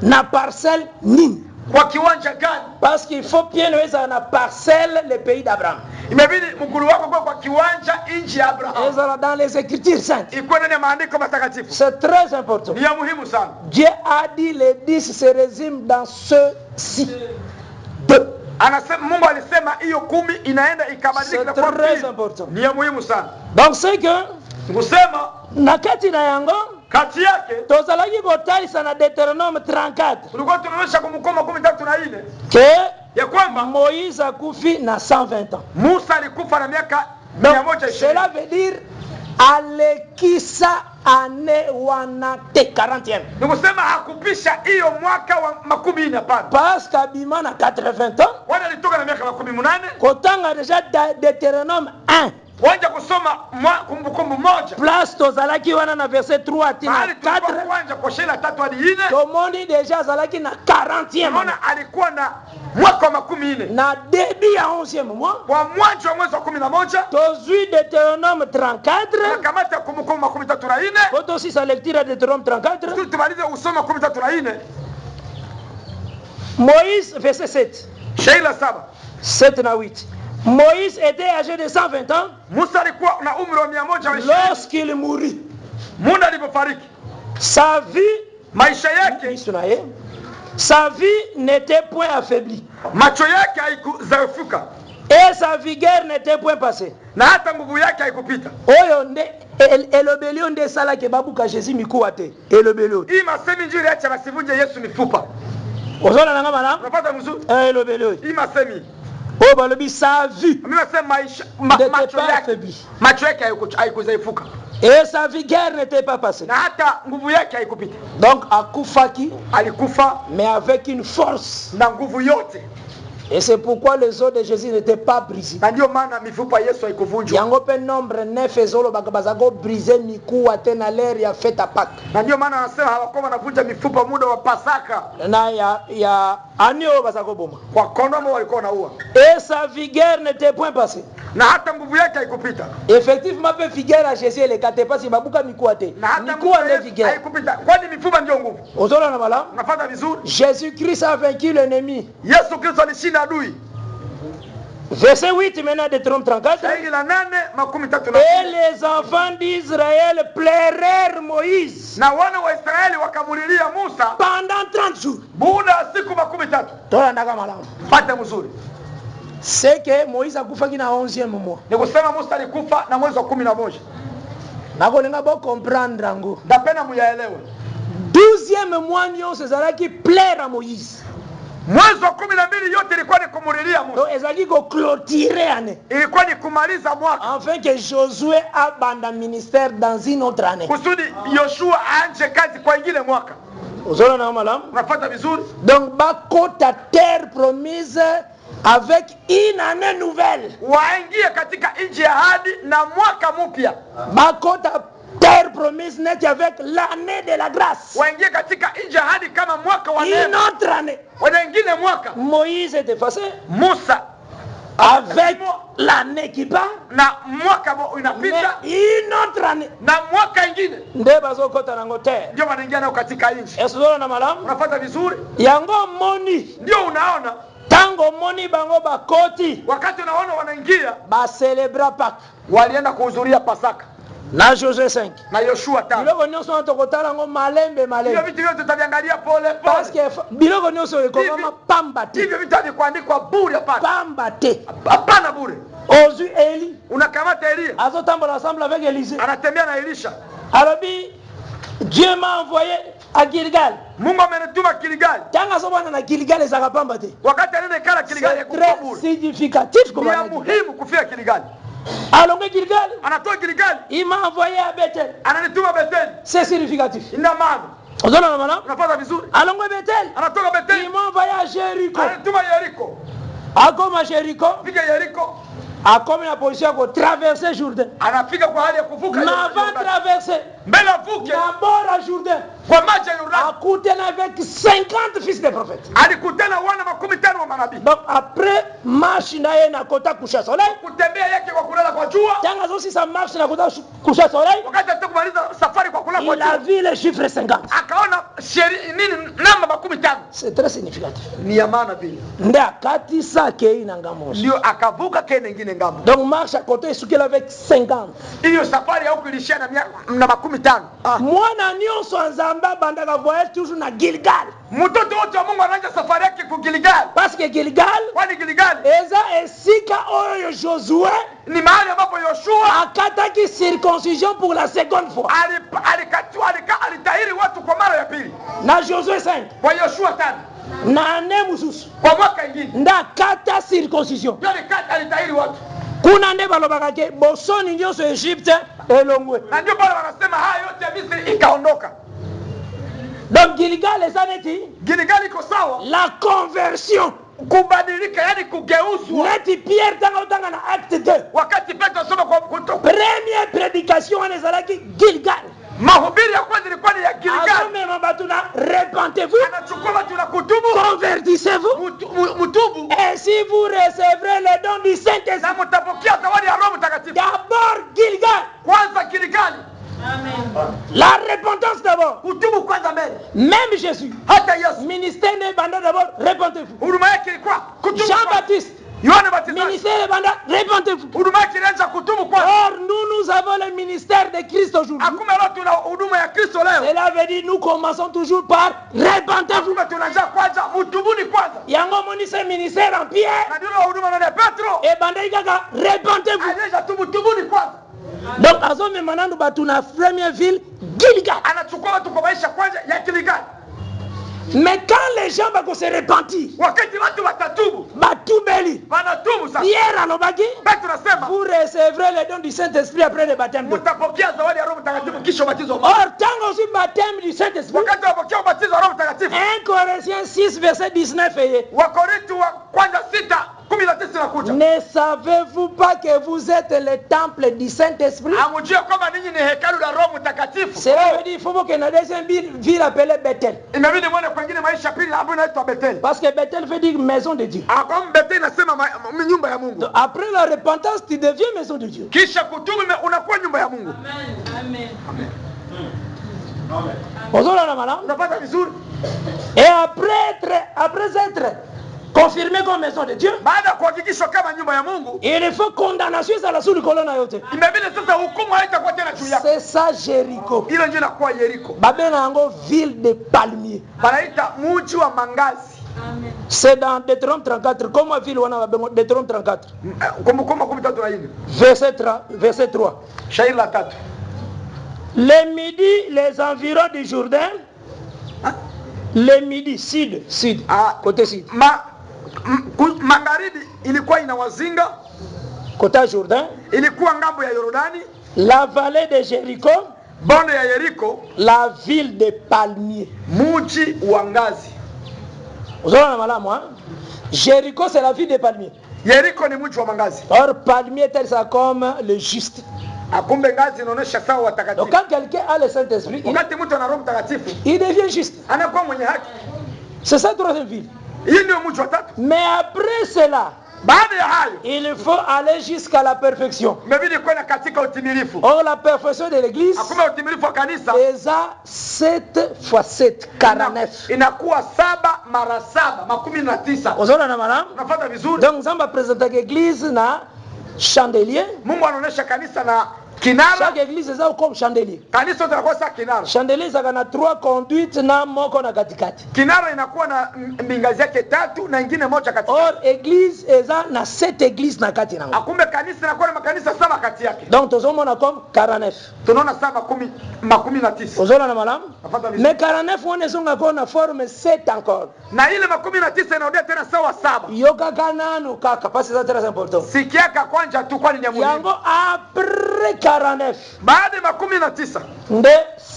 Na parcelle nini? Kwa kiwanja gani? Parce qu'il faut bien weza na parcelle le pays d'Abraham. Imebidi mguu wako kwa kiwanja nchi ya Abraham. Ezala dans les écritures saintes. Iko ndani ya maandiko matakatifu. C'est très important. Ni muhimu sana. Dieu a dit les 10 se résument dans ceci. Anasema Mungu alisema hiyo 10 inaenda ikabadilika kwa très important. Ni muhimu sana. Donc c'est que kusema na kati na yango kati yake tozalaki kotalisa na Deutéronome 34. Tulikuwa tunaonyesha kumkoma 13 ke ya kwamba Moïse akufi na 120 ans. Musa alikufa na miaka 120. Cela veut dire alekisa ane wana te 40e. Nikusema hakupisha hiyo mwaka wa 40 hapana. Parce qu'abima na 80 ans. Wana alitoka na miaka 18. Kotanga déjà Deutéronome 1. Wanja kusoma kumbukumbu moja. Place tozalaki wana na verset 3 tina 4. Wanja koshela 3 hadi 4. Tomoni déjà zalaki na 40e. Unaona alikuwa na mwaka wa 14. Na début ya 11e mois. Kwa mwanzo wa mwezi wa 11. Tozui Deutéronome 34. Kamata kumbukumbu 13. Faut aussi sa lecture de Deutéronome 34. Tumalize usoma 13. Moïse verset 7. Sheila 7. 7 na 8. Moïse était âgé de 120 ans. Musa alikuwa na umri wa 120 lorsqu'il mourut. Muda alipofariki. Sa vie, maisha yake, sa vie n'était point affaiblie. Macho yake haikudhaifuka. Et sa vigueur n'était point passée. Na hata nguvu yake haikupita. Oyo nde elobelio nde sala ke babuka Jésus mikuwa te. Elobelio. Hii masemi njuri acha basivunje Yesu mifupa. Ozona nanga mana? Unapata mzuri? Elobelio. Hii masemi. Oh balobi sa vie. Mimi nasema maisha macho yake haikudhaifuka. Et sa vigueur n'était pas passée. Na hata nguvu yake haikupita. Donc akufaki, alikufa mais avec une force na nguvu yote. Et c'est pourquoi les os de Jésus n'étaient pas brisés. Na ndio maana mifupa Yesu haikuvunjwa. Yango pe nombre 9 ezolo bakabazako briser mikuwa tena l'air ya fête à Pâques. Na ndio maana anasema hawakuwa wanavunja mifupa muda wa Pasaka. Na ya anio bazako boma. Kwa kondomo walikuwa wanaua. Et sa vigueur n'était point passée. Na hata nguvu yake haikupita. Effectivement pe vigueur à Jésus le kate pas si babuka mikuwa te. Mikuwa ne vigueur. Haikupita. Kwani mifupa ndio nguvu. Ozola na mala. Unafuata vizuri. Jésus-Christ a vaincu l'ennemi. Yesu Kristo alishinda adui. Verset 8 maintenant de Trôme 34. Et les enfants d'Israël pleurèrent Moïse pendant 30 jours. C'est que Moïse a coupé dans le 11e mois. Nakolenga bo comprendre ngo. 12e mois nyo César qui plaire à Moïse. Mwezi wa 12 yote ilikuwa ni kumurilia Musa. Donc ezaki ko clôturer année. Ilikuwa ni kumaliza mwaka. Afin que Josué abandonne le ministère dans une autre année. Kusudi Yoshua anje kazi kwa ingine mwaka. Uzola na malam. Unafuata vizuri? Donc bakota terre promise avec une année nouvelle. Waingie katika nchi ya ahadi na mwaka mpya. Bakota terre promise net avec l'année de la grâce. Waingie katika nchi ya ahadi kama mwaka wa neema. Une autre année. Wengine mwaka. Moïse est effacé. Musa avec l'année qui part. Na mwaka unapita. Une autre année. Na mwaka ingine. Nde bazokota nango terre. Ndio wanaingia nao katika nchi. Esozola na malamu. Unafuata vizuri? Yango moni. Ndio unaona. Tango moni bango bakoti. Wakati unaona wanaingia. Ba celebra Pâques. Walienda kuhudhuria Pasaka. Na Josué 5. Na Yoshua 5. Biloko nyonso tokotala ngo malembe. Hivyo vitu vyote tutaviangalia pole pole. Parce que biloko nyonso ekoma pamba te. Hivyo vitu vikuandikwa bure hapana. Pamba te. Hapana bure. Ozu Eli. Unakamata Elia. Azotambola ensemble avec Élisée. Anatembea na Elisha. Arabi Dieu m'a envoyé à Gilgal. Mungu amenituma Gilgal. Tanga sobana na Gilgal ezaka pamba te. Wakati anaenda kala Gilgal c'est très significatif kwa bana. Ni muhimu kufia Gilgal. Alonge Gilgal. Anatoa Gilgal. Il m'a envoyé à Bethel. Ananituma Bethel. C'est significatif. Ina maana. Ozona na maana? Unapata vizuri. Alonge Bethel. Anatoka Bethel. Il m'a envoyé à Jéricho. Ananituma Jericho. Akoma Jéricho. Fika Jericho. Akoma na position ko traverser Jourdain. Anafika kwa hali ya kuvuka Jourdain. Na va traverser. Mbele avuke. Na bora Jourdain. Kwa maji ya Yordani. Akutana avec 50 fils de prophètes. Alikutana wana 15 wa manabii. Donc après marche naye na kota kusha soleil. Kutembea yake kwa kulala kwa jua. Tanga zosi sa marche na kota kusha soleil. Wakati atakumaliza safari kwa kulala kwa jua. Il a vu le chiffre 50. Akaona nini namba 15. C'est très significatif. Ni ya maana vile. Ndio akati sake ina ngamo. Ndio akavuka kene nyingine ngamo. Donc marche à côté sukela avec 50. Hiyo safari huko ilishia na 15. Mwana nyonso anzamba bandaka voyage toujours na Gilgal. Mtoto wote wa Mungu anaanza safari yake ku Gilgal. Parce que Gilgal, kwani Gilgal eza esika oyo Josué ni mahali ambapo Yoshua akataki circoncision pour la seconde fois. Alitahiri watu kwa mara ya pili. Na Josué 5. Kwa Yoshua 5. Na ane mususu. Kwa mwaka ingine. Ndakata circoncision. Alitahiri watu. Kuna nde balobaka ke bosoni nyonso Egypte elongwe. Na ndio pale wanasema haya yote ya Misri ikaondoka. Donc Gilgal ezaneti. Gilgal iko sawa. La conversion. Kubadilika yani kugeuzwa. Neti Pierre tanga na acte 2. Wakati Petro soma kwa kutoka. Première prédication anezalaki Gilgal. Mahubiri ya kwanza ilikuwa ni ya Gilgal. Asome batuna repentez-vous. Anachukua watu na kutubu. Convertissez-vous. Mutubu. Et si vous recevrez le don du Saint-Esprit. Na mtapokea zawadi ya Roho Mtakatifu. D'abord Gilgal. Kwanza Gilgal. Amen. La repentance d'abord. Kutubu kwanza mbele. Même Jésus. Hata Yesu. Ministère ne banda d'abord repentez-vous. Huduma yake ilikuwa kutubu. Jean-Baptiste. Yohana Baptiste. Ministère banda repentez-vous. Huduma yake ilianza kutubu kwanza. Or nous avons le ministère de Christ aujourd'hui. Akume leo tuna huduma ya Kristo leo. Cela veut dire nous commençons toujours par repentez-vous. Akume tunaanza kwanza mutubuni kwanza. Yango moni ce ministère en Pierre. Na ndio huduma na Petro. Et banda ikaka repentez-vous. Anaanza tubuni kwanza. Donc azome manandu batuna première ville Gilgal. Anachukua watu kwa maisha kwanza ya Gilgal. Mais quand les gens vont se repentir, wakati watu watatubu, batubeli, wanatubu sasa. Pierre alobaki, Petro anasema, vous recevrez le don du Saint-Esprit après le baptême. Mtapokea zawadi ya Roho Mtakatifu Or, tant aussi baptême du Saint-Esprit, 1 Corinthiens 6, verset 19. Ne savez-vous pas que vous êtes le temple du Saint-Esprit? Cela veut dire qu'il faut que dans deuxième ville appelée Bethel. Parce que Bethel veut dire maison de Dieu. Donc, après la repentance, tu deviens maison de Dieu. Et après être confirmé comme maison de Dieu, il faut condamnation à la sous colonne. C'est ça Jéricho. Ville de palmiers. C'est dans Deutéronome 34. Comment ville on a Deutéronome 34? Verset 3. Le midi, les environs du Jourdain. Le midi, sud, côté sud. Magharibi ilikuwa inawazinga, côté Jourdain, ilikuwa ngambo ya Yordani, la vallée de Jéricho, bonde ya Yeriko, la ville de palmiers, mji wa ngazi. Unaona malamu hein? Jéricho c'est la ville de palmiers. Yeriko ni mji wa mangazi. Or palmier tel ça comme le juste. Akumbe ngazi inaonyesha sawa watakatifu. Donc quand quelqu'un a le Saint-Esprit, wakati mtu ana Roho Mtakatifu, il devient juste. Anakuwa mwenye haki. C'est ça troisième ville. Mais après cela, il faut aller jusqu'à la perfection. Or la perfection de l'église, c'est 7 fois 7, 49. Donc nous allons présenter l'église na chandelier. Chaque église est comme chandelier. Chandelier ça a 3 conduites na moko na katikati. Or église est na 7 églises na kati nango. Donc tout on a comme 49. Ozona na malam. Mais 49 on est encore na forme 7 encore. Na ile 19 inarudia tena sawa 7. Yoka kanano kaka parce que c'est très important. Sikiaka kwanja tu kwani ni muhimu. Yango après 49. Baada ya 19 nde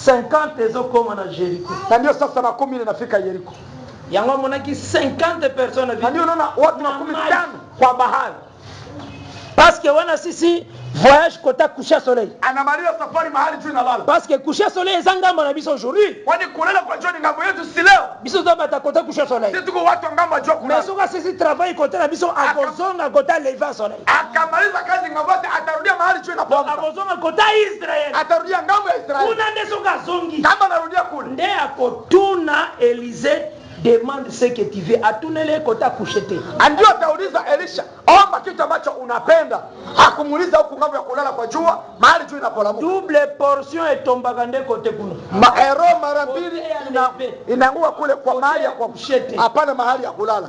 50 ezokoma na Jericho. Na ndio sasa 10 inafika Jericho. Yango monaki 50 personnes. Na ndio unaona watu 15 kwa bahari. Parce que wana sisi voyage kota coucher soleil. Anamaliza safari mahali tu inalala. Parce que coucher soleil ezangamba na biso aujourd'hui. Kwani kulala kwa jioni ngambo yetu si leo. Biso zaba ta kota coucher soleil. Sisi tuko watu ngambo ajua kulala. Mais soka sisi travail kota na biso akozonga kota lever soleil. Akamaliza kazi ngambo yote atarudia mahali tu inapoka. Akozonga kota Israel. Atarudia ngambo ya Israeli. Kuna nde soka zongi. Kama narudia kule. Nde akotuna Elise demande ce que tu veux. Atunele kota kushete. Ndio atauliza Elisha, omba kitu ambacho unapenda. Hakumuuliza huko ngambo ya kulala kwa jua, mahali jua inapolamuka. Double portion etombaka nde kote kuna. Maero mara mbili inaangua kule kwa mahali ya kwa kushete. Hapana mahali ya kulala.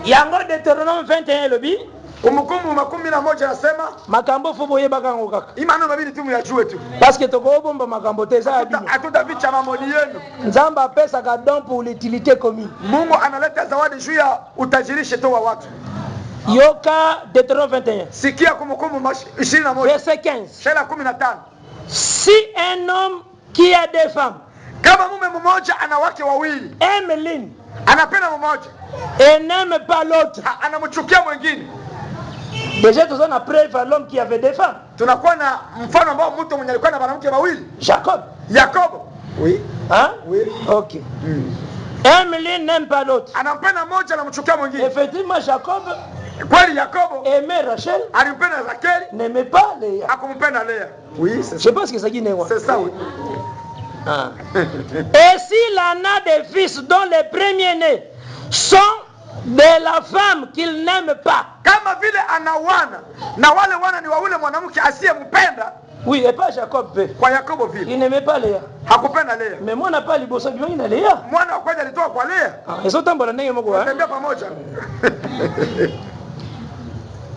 Yango Deutéronome 21 lobi. Kumbukumbu 11 nasema makambo fubo yebaka ngo kaka. Imano mabili tu muyajue tu. Parce que toko bomba makambo teza abino. Hatutavicha mamoni yenu. Nzamba apesa ka don pour l'utilité commune. Mungu analeta zawadi juu ya utajirishe tu wa watu. Yoka Deutéronome 21. Sikia Kumbukumbu 21. Verset 15. Shela 15. Si un homme qui a des femmes, kama mume mmoja ana wake wawili, aime l'une, anapenda mmoja, et n'aime pas l'autre, anamchukia mwingine. Déjà tous on a preuve à l'homme qui avait des femmes. Tunakuwa na mfano ambao mtu mwenye alikuwa na wanawake wawili. Jacob. Oui. Hein? Oui. OK. Aime l'un n'aime pas l'autre. Anampenda mmoja anamchukia mwingine. Effectivement Jacob kweli Jacob aimait Rachel. Alimpenda Rachel. N'aimait pas Léa. Hakumpenda Léa. Oui, c'est ça. Je pense que ça guiné. C'est ça oui. Ah. Et s'il en a des fils dont les premiers-nés sont de la femme qu'il n'aime pas. Kama vile anawana na wale wana ni wa ule mwanamke asiyempenda. Oui, et pas Jacob. Kwa Yakobo vile. Il n'aimait pas Léa. Hakupenda Léa. Mais moi n'a pas liboso biwa ina Léa. Mwana wa kwanza alitoka kwa Léa. Eso tambola ndenge moko wa. Tembea pamoja.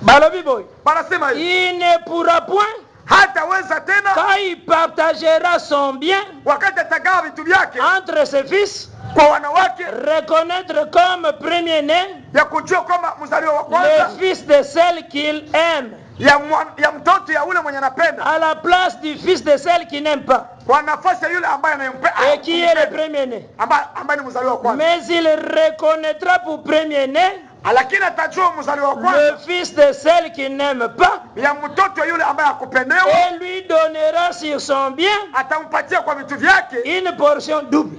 Balobi boy. Banasema hivi. Il ne pourra point hataweza tena quand il partagera son bien wakati atagawa vitu vyake entre ses fils kwa wanawake, reconnaître comme premier-né ya kujua kama mzaliwa wa kwanza le fils de celle qu'il aime ya mtoto ya ule mwenye anapenda, à la place du fils de celle qui n'aime pas, kwa nafasi ya yule ambaye anampenda, et qui est le premier-né. ambaye ni mzaliwa wa kwanza. Mais il reconnaîtra pour premier-né Lakini atajua mzaliwa wa kwanza, le fils de celle qui n'aime pas, ya mtoto yule ambaye hakupendewa, et lui donnera sur son bien atampatia kwa vitu vyake une portion double.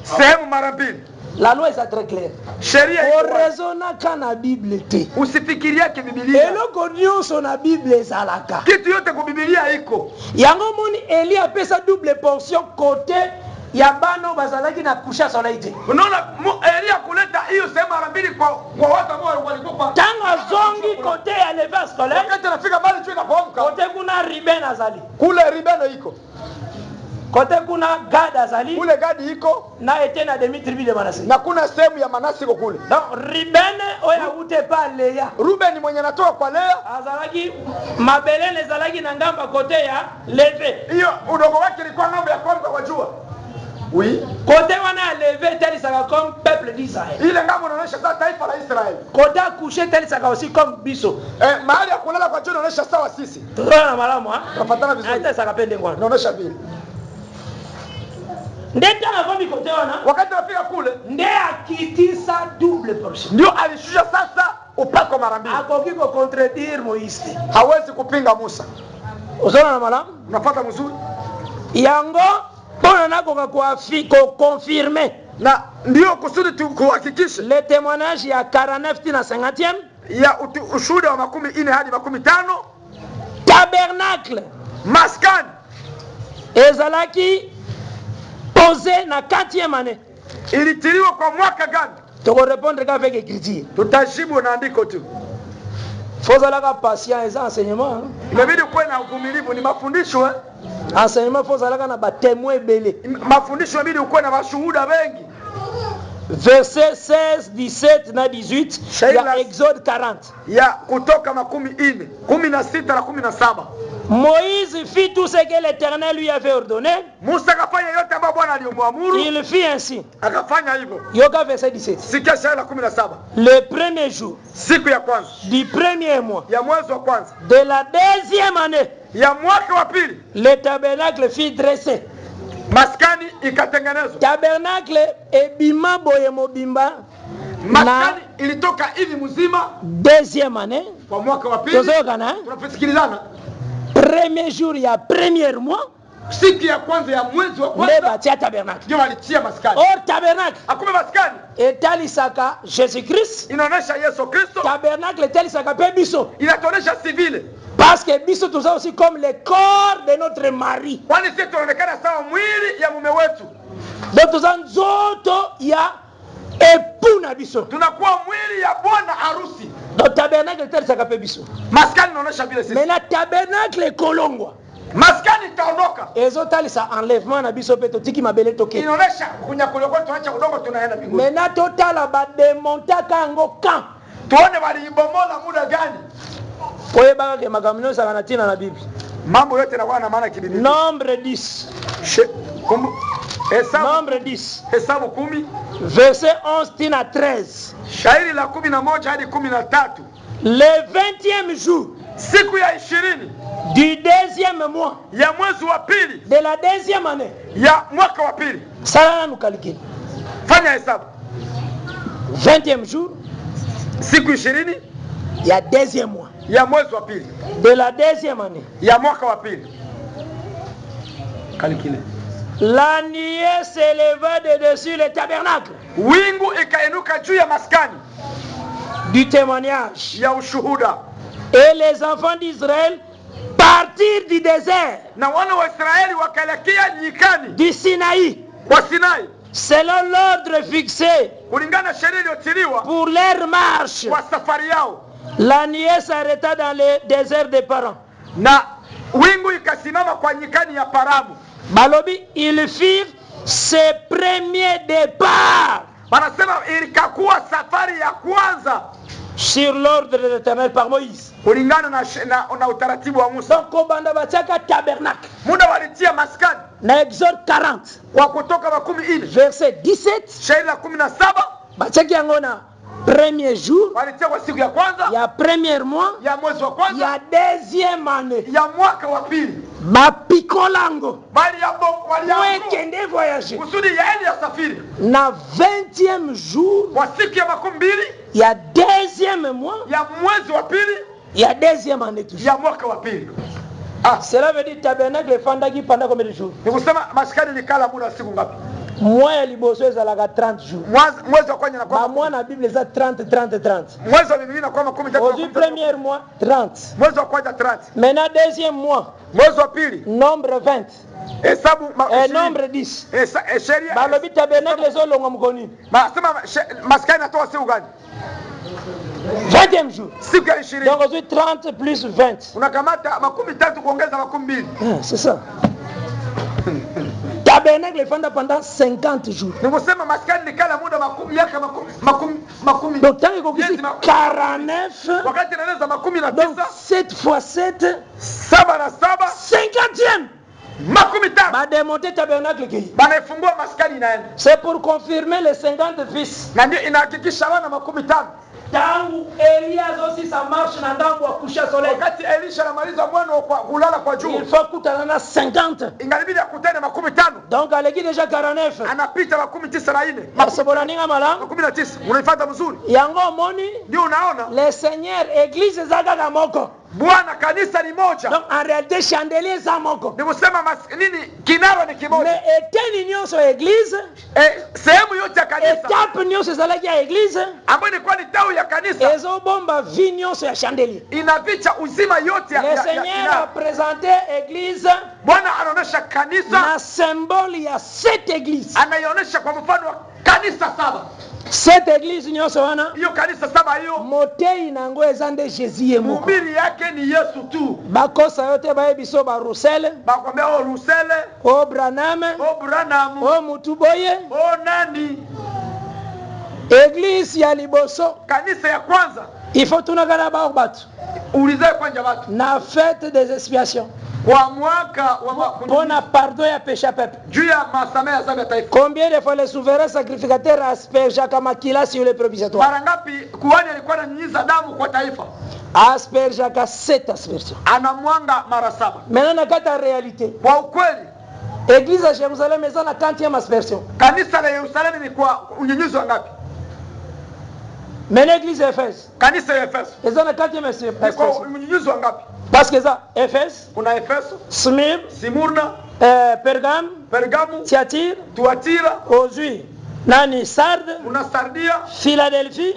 sehemu mara mbili. La loi est très claire. Sheria On raisonne quand la Bible te. usifikiria ke Biblia. Eloko nyonso na Bible ezalaka. Kitu yote ku Biblia iko. Yango moni Eli apesa double portion côté ya bano bazalaki na kusha solaite. Unaona Elia kuleta hiyo sehemu mara mbili kwa watu ambao walikuwa tanga zongi côté ya lever scolaire. Wakati anafika bali tu inapoamka. Côté kuna Ruben azali. Kule Ruben iko. Kote kuna Gad azali. Kule Gad iko na etena demi tribu de Manase. Na kuna sehemu ya Manase iko kule. Donc Ruben oya ute pa Leya. Ruben mwenye anatoka kwa Leya azalaki mabelele zalaki na ngamba kote ya Leve. Hiyo udogo wake ilikuwa ngamba ya kwanza wajua. Oui. Kote wana Leve teli saka comme peuple d'Israël. Ile ngamba inaonyesha sasa taifa la Israeli. Kote coucher teli saka aussi comme biso. Mahali ya kulala kwa John inaonyesha sawa sisi. Tunaona malamu ha? Tunafuatana vizuri. Hata saka pende ngwana. Inaonyesha vile. Ndeta avomi kote wana. Wakati anafika kule, nde akitisa double portion. Ndio alishusha sasa upako mara mbili. Akoki ko contredire Moïse. Hawezi kupinga Musa. Unaona malamu? Unafuata mzuri? Yango bona nako ko confirmer. Na ndio kusudi tu kuhakikisha le témoignage ya 49 na 50e ya ushuhuda wa 40 hadi 50. Tabernacle maskani ezalaki posé na 4e année. Ilitiliwa kwa mwaka gani? Toko répondre avec écriture. Tutajibu na andiko tu. Faut alaka patient et enseignement. Inabidi kuwe na uvumilivu, ni mafundisho Enseignement faut alaka na ba témoin belé. Mafundisho inabidi kuwe na mashuhuda wengi. Verset 16, 17 na 18 ya Exode 40. Ya Kutoka 40, 16 na 17. Moïse fit tout ce que l'Éternel lui avait ordonné. Musa akafanya yote ambayo Bwana alimwamuru. Il fit ainsi. Akafanya hivyo. Yoka verset 17. Sikia shairi la 17. Le premier jour. Siku ya kwanza. Du premier mois. Ya mwezi wa kwanza. De la deuxième année. Ya mwaka wa pili. Le tabernacle fut dressé. Maskani ikatengenezwa. Tabernacle ebima boye mobimba. Maskani ilitoka hivi mzima. Deuxième année. Kwa mwaka wa pili. Tunafisikilizana. Premier jour ya premier mois. Siku ya kwanza ya mwezi wa kwanza. Le batia tabernacle. Ndio walitia maskani. Or tabernacle. Akume maskani. Etalisaka Jésus Christ. Inaonesha Yesu Kristo. Tabernacle etalisaka pe biso. Inatonesha civile. Parce que biso tout ça aussi comme le corps de notre mari. Kwani sisi tunaonekana sawa mwili ya mume wetu. Donc tout ça nzoto ya époux na biso. Tunakuwa mwili ya bwana harusi. Donc tabernacle etalisaka pe biso. Maskani inaonesha vile sisi. Mais la tabernacle kolongwa. Maskani itaondoka. Ezotalisa enlèvement na biso pe totiki mabele toke. Inaonesha kunyakuliwa kwetu, tunaacha udongo tunaenda mbinguni. Maintenant totala ba demontaka ngo quand. Tuone waliibomola muda gani. Koye baka ke makamino saka na tina na Biblia. Mambo yote yanakuwa na maana kibiblia. Nombre 10. Nombre 10. Hesabu 10. Verset 11 tina 13. Shairi la 11 hadi 13. Le 20e jour. Siku ya 20. Du deuxième mois. Ya mwezi wa pili. De la deuxième année. Ya mwaka wa pili. Sala nous calcule. Fanya hesabu. 20e jour. Siku 20. Ya deuxième mois. Ya mwezi wa pili. De la deuxième année. Ya mwaka wa pili. Calcule. La nuée s'éleva de dessus le tabernacle. Wingu ikainuka juu ya maskani. Du témoignage. Ya ushuhuda. Et les enfants d'Israël partirent du désert. Na wana wa Israeli wakaelekea nyikani. Du Sinaï. Kwa Sinai. Selon l'ordre fixé. Kulingana sheria iliyotiliwa. Pour leur marche. Kwa safari yao. La nuée s'arrêta dans le désert de Paran. Na wingu ikasimama kwa nyikani ya Paramu. Balobi, ils firent ses premiers départs. Wanasema ilikakuwa safari ya kwanza. Sur l'ordre de l'Éternel par Moïse. Kulingana na utaratibu wa Musa. Donc kobanda batiaka tabernacle. Muda walitia maskani. Na Exode 40. Kwa Kutoka 10. Verset 17. Shairi la 17. Batiaki yango na premier jour, walitia kwa siku ya kwanza ya premier mois, ya mwezi wa kwanza ya deuxième année, ya mwaka wa pili. bapikolango Bali yabo wekende voyager kusudi yaende ya safiri na 20e jour kwa siku ya 20 ya deuxième mois, ya mwezi wa pili ya deuxième année toujours. ya mwaka wa pili. Cela veut dire tabernacle fandaki pendant combien de jours? Ni kusema maskani ni kala muda siku ngapi? Mois ya liboso ezalaka 30 jours. Mwezi wa kwanza na kwa mois na Bible za 30. mwezi wa Biblia kwa 13. Au premier mois 30. Mwezi wa kwanza 30. Maintenant deuxième mois, mwezi wa pili nombre 20. Hesabu nombre 10. Sheria balobi tabernacle ezolongwa mukoni. Sema maskani natoa siku gani? 20e jour. Siku ya 20. Donc aujourd'hui 30 plus 20. Unakamata 13 kuongeza 20. C'est ça. Tabernacle fanda pendant 50 jours. Ni kusema maskani ni kala muda miaka 10. Donc tant que kukisi 49. Wakati inaeleza 19. Donc 7 fois 7. 7 na 7. 50e. 50. Ba démonter tabernacle ki. Banaifungua maskani inaenda. C'est pour confirmer les 50 fils. Na ndio inahakikisha wana 50. Tangu Elias aussi ça marche na ndangu wa kusha soleil. Wakati Elisha anamaliza mwana kwa kulala kwa jua. Il faut kutana na 50. Ingalibidi akutane 50. Donc aleki déjà 49. Anapita 19 na 4. Masobola ninga mala. 19. Unaifuata mzuri. Yango moni. Ndio unaona. Le Seigneur église zaka kamoko. Bwana kanisa ni moja. Donc en réalité chandelier za moko. Ni kusema nini kinara ni kimoja. Mais eteni nyonso église. Sehemu yote ya kanisa. Étape nyonso zalaki ya église. Ambayo ni kwa ni tau ya kanisa. Ezo bomba vie nyonso ya chandelier. Inavicha uzima yote ya Le Seigneur a présenté église. Bwana anaonesha kanisa na symbole ya cette église. Anaionyesha kwa mfano wa kanisa 7. Cette église nyonso wana. Hiyo kanisa 7 hiyo. Motei nango ezande Jésus yemoko. Mhubiri yake ni Yesu tu. Bakosa yote bayebiso ba Roussel. Bakwambia o Roussel. O Branham. O Branham. O Mutuboye. O nani? Église ya liboso. Kanisa ya kwanza. Il faut tunagana ba batu. Ulize kwanja watu. Na fête des expiations. Kwa mwaka wa pona pardon ya péché à peuple. Juu ya masamehe ya dhambi ya taifa. Combien de fois le souverain sacrificateur asperge kama kila sur le propitiatoire? Mara ngapi kuhani alikuwa ananyunyiza damu kwa taifa? Asperge ka 7 aspersions. Anamwanga mara 7. Maintenant na kata réalité. Kwa ukweli Église à Jérusalem est la 40e aspersion. Kanisa la Yerusalemu ni kwa unyunyizo wangapi? Maintenant église Éphèse. Kanisa ya Efeso. Est la 4e aspersion. Ni kwa unyunyizo wangapi? Parce que ça Éphèse, kuna Efeso, Smyrna, Pergame, Thyatire, Ozui, nani Sarde, kuna Sardia, Philadelphie,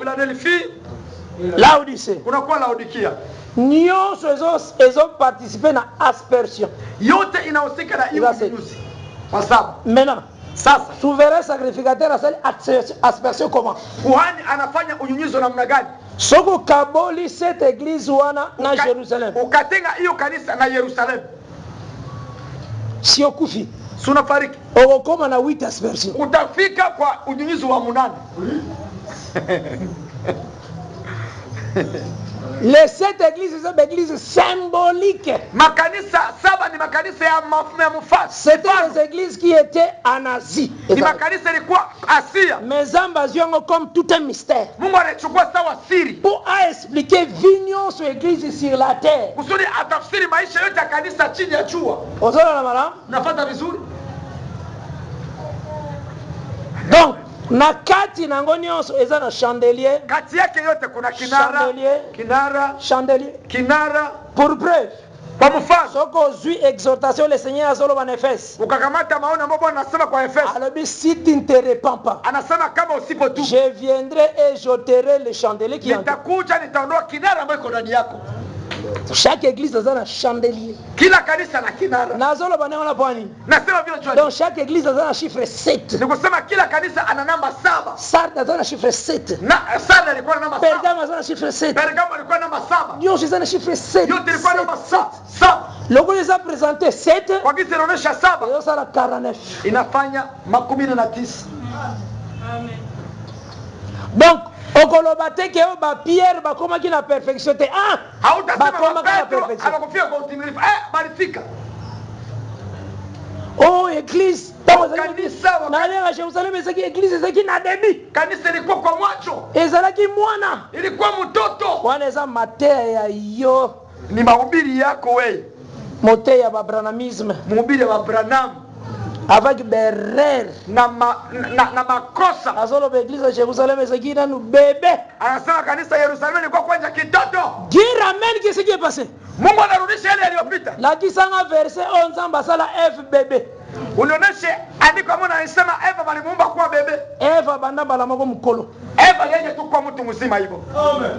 Laodicée. Kuna kwa Laodikia. Nyonso ezo participer na aspersion. Yote inahusika na hiyo unyunyizi. Kwa sababu maintenant sasa souverain sacrificateur asali aspersion comment? Kuhani anafanya unyunyizo namna gani? Soko kaboli cette église wana na Jerusalem. Ukatenga hiyo kanisa na Yerusalemu. Sio kufi. Sunafariki. Okoma na 8 aspersion. Utafika kwa unyunyizo wa 8. Les 7 églises sont des églises symboliques. Makanisa 7 ni makanisa ya mfano. C'était des églises qui étaient en Asie. Ni makanisa ilikuwa Asia. Mais ambaziongo comme tout un mystère. Mungu anachukua sawa siri. Pour expliquer vignon sur église sur la terre. Kusudi atafsiri maisha yote ya kanisa chini ya jua. Ozola na mara? Nafuata vizuri. Donc na kati nango nyonso eza na chandelier. Kati yake yote kuna kinara. Pour preuve. Kwa mfano. Soko zui exhortation le Seigneur azolo en Éphèse. Ukakamata maoni ambayo Bwana anasema kwa Efeso. Alobi si tu ne te répands pas. Anasema kama usipotubu. Je viendrai et j'ôterai le chandelier qui est en toi. Nitakuja nitaondoa kinara ambayo iko ndani yako. Chaque église a un chandelier. Kila kanisa na kinara. Nazolo baneo na pwani. Nasema vile tu. Donc chaque église a un chiffre 7. Ni kusema kila kanisa ana namba 7. Sardes a un chiffre 7. Na Sardes alikuwa na namba 7. Pergame a un chiffre 7. Pergame alikuwa na namba 7. Yote a un chiffre 7. Yote ilikuwa na namba 7. Logo les a présenté 7. Kwa kisi inaonyesha 7. Yo sala 49. Inafanya 19. Amen. Donc okoloba te ke o ba Pierre ba koma ki na perfection te. Ba koma ki na perfection. Anakufia kwa utimilifu. Balifika. Oh, église. Nalenga Jerusalem ezaki église ezaki na début. Kanisa ilikuwa kwa mwanzo. Ezalaki mwana. Ilikuwa mtoto. Wana eza mateya ya yo. Ni mahubiri yako wewe. Moteya ya babranamisme. Mhubiri wa Branham. Avec berrer na makosa. Azolo église Jerusalem ezaki na bébé. Anasema kanisa Yerusalemu ilikuwa kwanza kitoto. Dire amen qu'est-ce qui est passé? Mungu anarudisha yale yaliyopita. La kisanga verset 11 basala F bébé. Ulionyeshe andiko ambalo linasema Eva walimuumba kuwa bebe. Eva banda bala mako mkolo. Eva yeye tu kwa mtu mzima hivyo. Amen.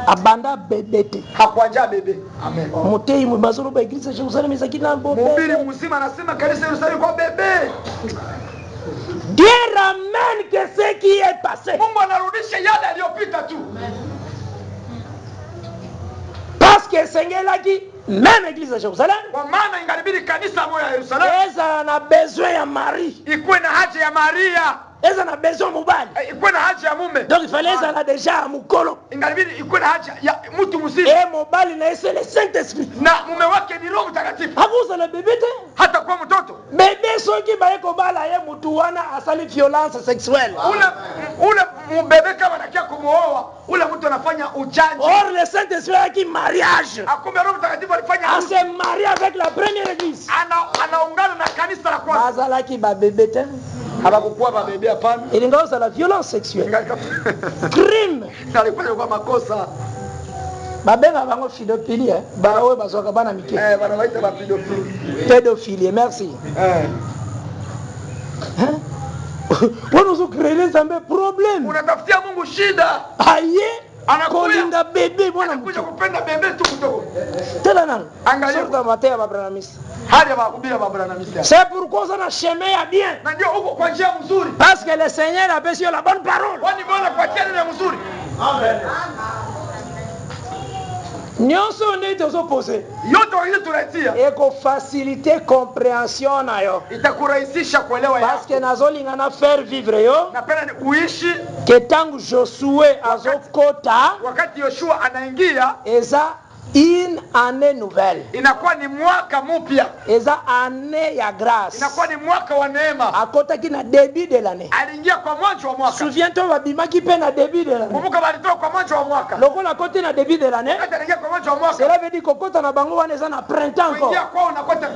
Abanda bebete. Hakuanja bebe. Amen. Motei mbazuru ba église Jerusalem ezaki na bebe. Mhubiri mzima anasema kanisa Yerusalemu kwa bebe. Dire amen que ce qui est passé. Mungu anarudisha yale yaliyopita tu. Parce que sengelaki même église de Jérusalem. Kwa maana ingalibidi kanisa moja ya Yerusalemu. Eza na besoin ya Marie. Ikuwe na haja ya Maria. Eza na besoin mubali. Ikuwe na haja ya mume. Donc il fallait eza na déjà mukolo. Ingalibidi ikuwe na haja ya mtu mzima. Et mubali na c'est le Saint-Esprit. Na mume wake ni Roho Mtakatifu. Hakuza na bébé te. Hata kwa mtoto. Bébé soki baye ko bala ye mutu wana asali violence sexuelle. Ule mbebe kama anakia kumuoa, ule mtu anafanya ujanja. Or le Saint-Esprit qui mariage. Akumbe Roho Mtakatifu alifanya harusi. Se marie avec la première église. Anaungana na kanisa la kwanza. Bazala ki ba bébé te. Habakuwa ba bébé hapana. Ilingaoza la violence sexuelle. Crime. Alifanya kwa makosa. Babenga bango pédophilie, bawe bazoka bana mike. Bana waita ba pédophilie. Pédophilie, merci. Wana uso créer un problème. Unatafutia Mungu shida. Aye. Anakulinda bébé bwana anakuja kupenda bébé tu kutoka. Tena nani? Angalia kwa Mateo babranamisi. Hadi bakubia babranamisi. C'est pourquoi ça na chemin ya bien. Na ndio huko kwa njia nzuri. Parce que le Seigneur a besoin de la bonne parole. Wani bwana kwa njia nzuri. Amen. Nyonso ndete uzopose. Yote wengine tunaitia. Eko faciliter compréhension nayo. Itakurahisisha kuelewa yako. Parce que nazolinga na faire vivre yo. Napenda uishi. Que tangu Josué azokota. Wakati Yoshua anaingia. Eza une année nouvelle. Inakuwa ni mwaka mpya. Eza année ya grâce. Inakuwa ni mwaka wa neema. Akota kina début de l'année. Aliingia kwa mwanzo wa mwaka. Souviens-toi babimaki pe na début de l'année. Kumbuka balitoka kwa mwanzo wa mwaka. Lokola kote na début de l'année. Aliingia kwa mwanzo wa mwaka. Cela veut dire kokota na bango wana eza na printemps encore. Kuingia kwao unakota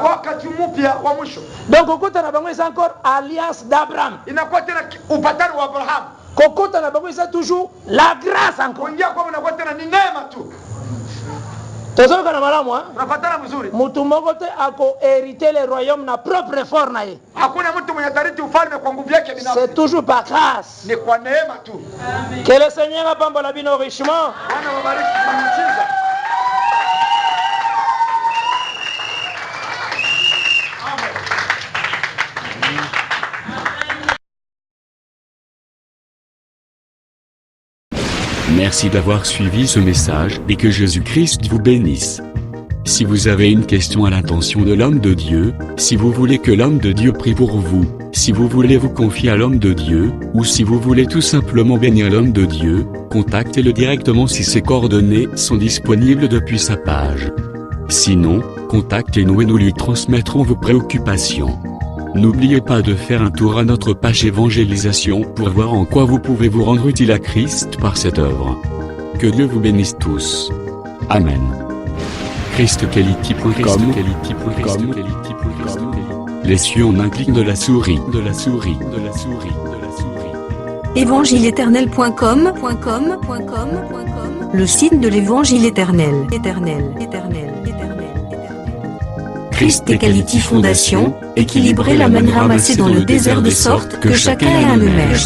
wakati mpya wa mwisho. Donc kokota na bango eza encore alliance d'Abraham. Inakuwa tena upatano wa Abraham. Kokota na bango eza toujours la grâce encore. Kuingia kwao unakuwa tena ni neema tu. Tozoka na malamu ha? Unafatana mzuri. Mutu moko te ako hériter le royaume na propre effort na ye. Hakuna mtu mwenye atariti ufalme kwa nguvu yake binafsi. C'est toujours par grâce. Ni kwa neema tu. Que le Seigneur apambola bino richement. Bwana wabariki kwa miujiza. Merci d'avoir suivi ce message et que Jésus-Christ vous bénisse. Si vous avez une question à l'intention de l'homme de Dieu, si vous voulez que l'homme de Dieu prie pour vous, si vous voulez vous confier à l'homme de Dieu, ou si vous voulez tout simplement bénir l'homme de Dieu, contactez-le directement si ses coordonnées sont disponibles depuis sa page. Sinon, contactez-nous et nous lui transmettrons vos préoccupations. N'oubliez pas de faire un tour à notre page évangélisation pour voir en quoi vous pouvez vous rendre utile à Christ par cette œuvre. Que Dieu vous bénisse tous. Amen. ChristQuality.com. Les cieux en un clic de la souris. Évangile-éternel.com. Le site de l'Évangile éternel. Christ Equality Fondation, équilibrer la manne ramassée dans le désert de sorte que chacun ait un le maire.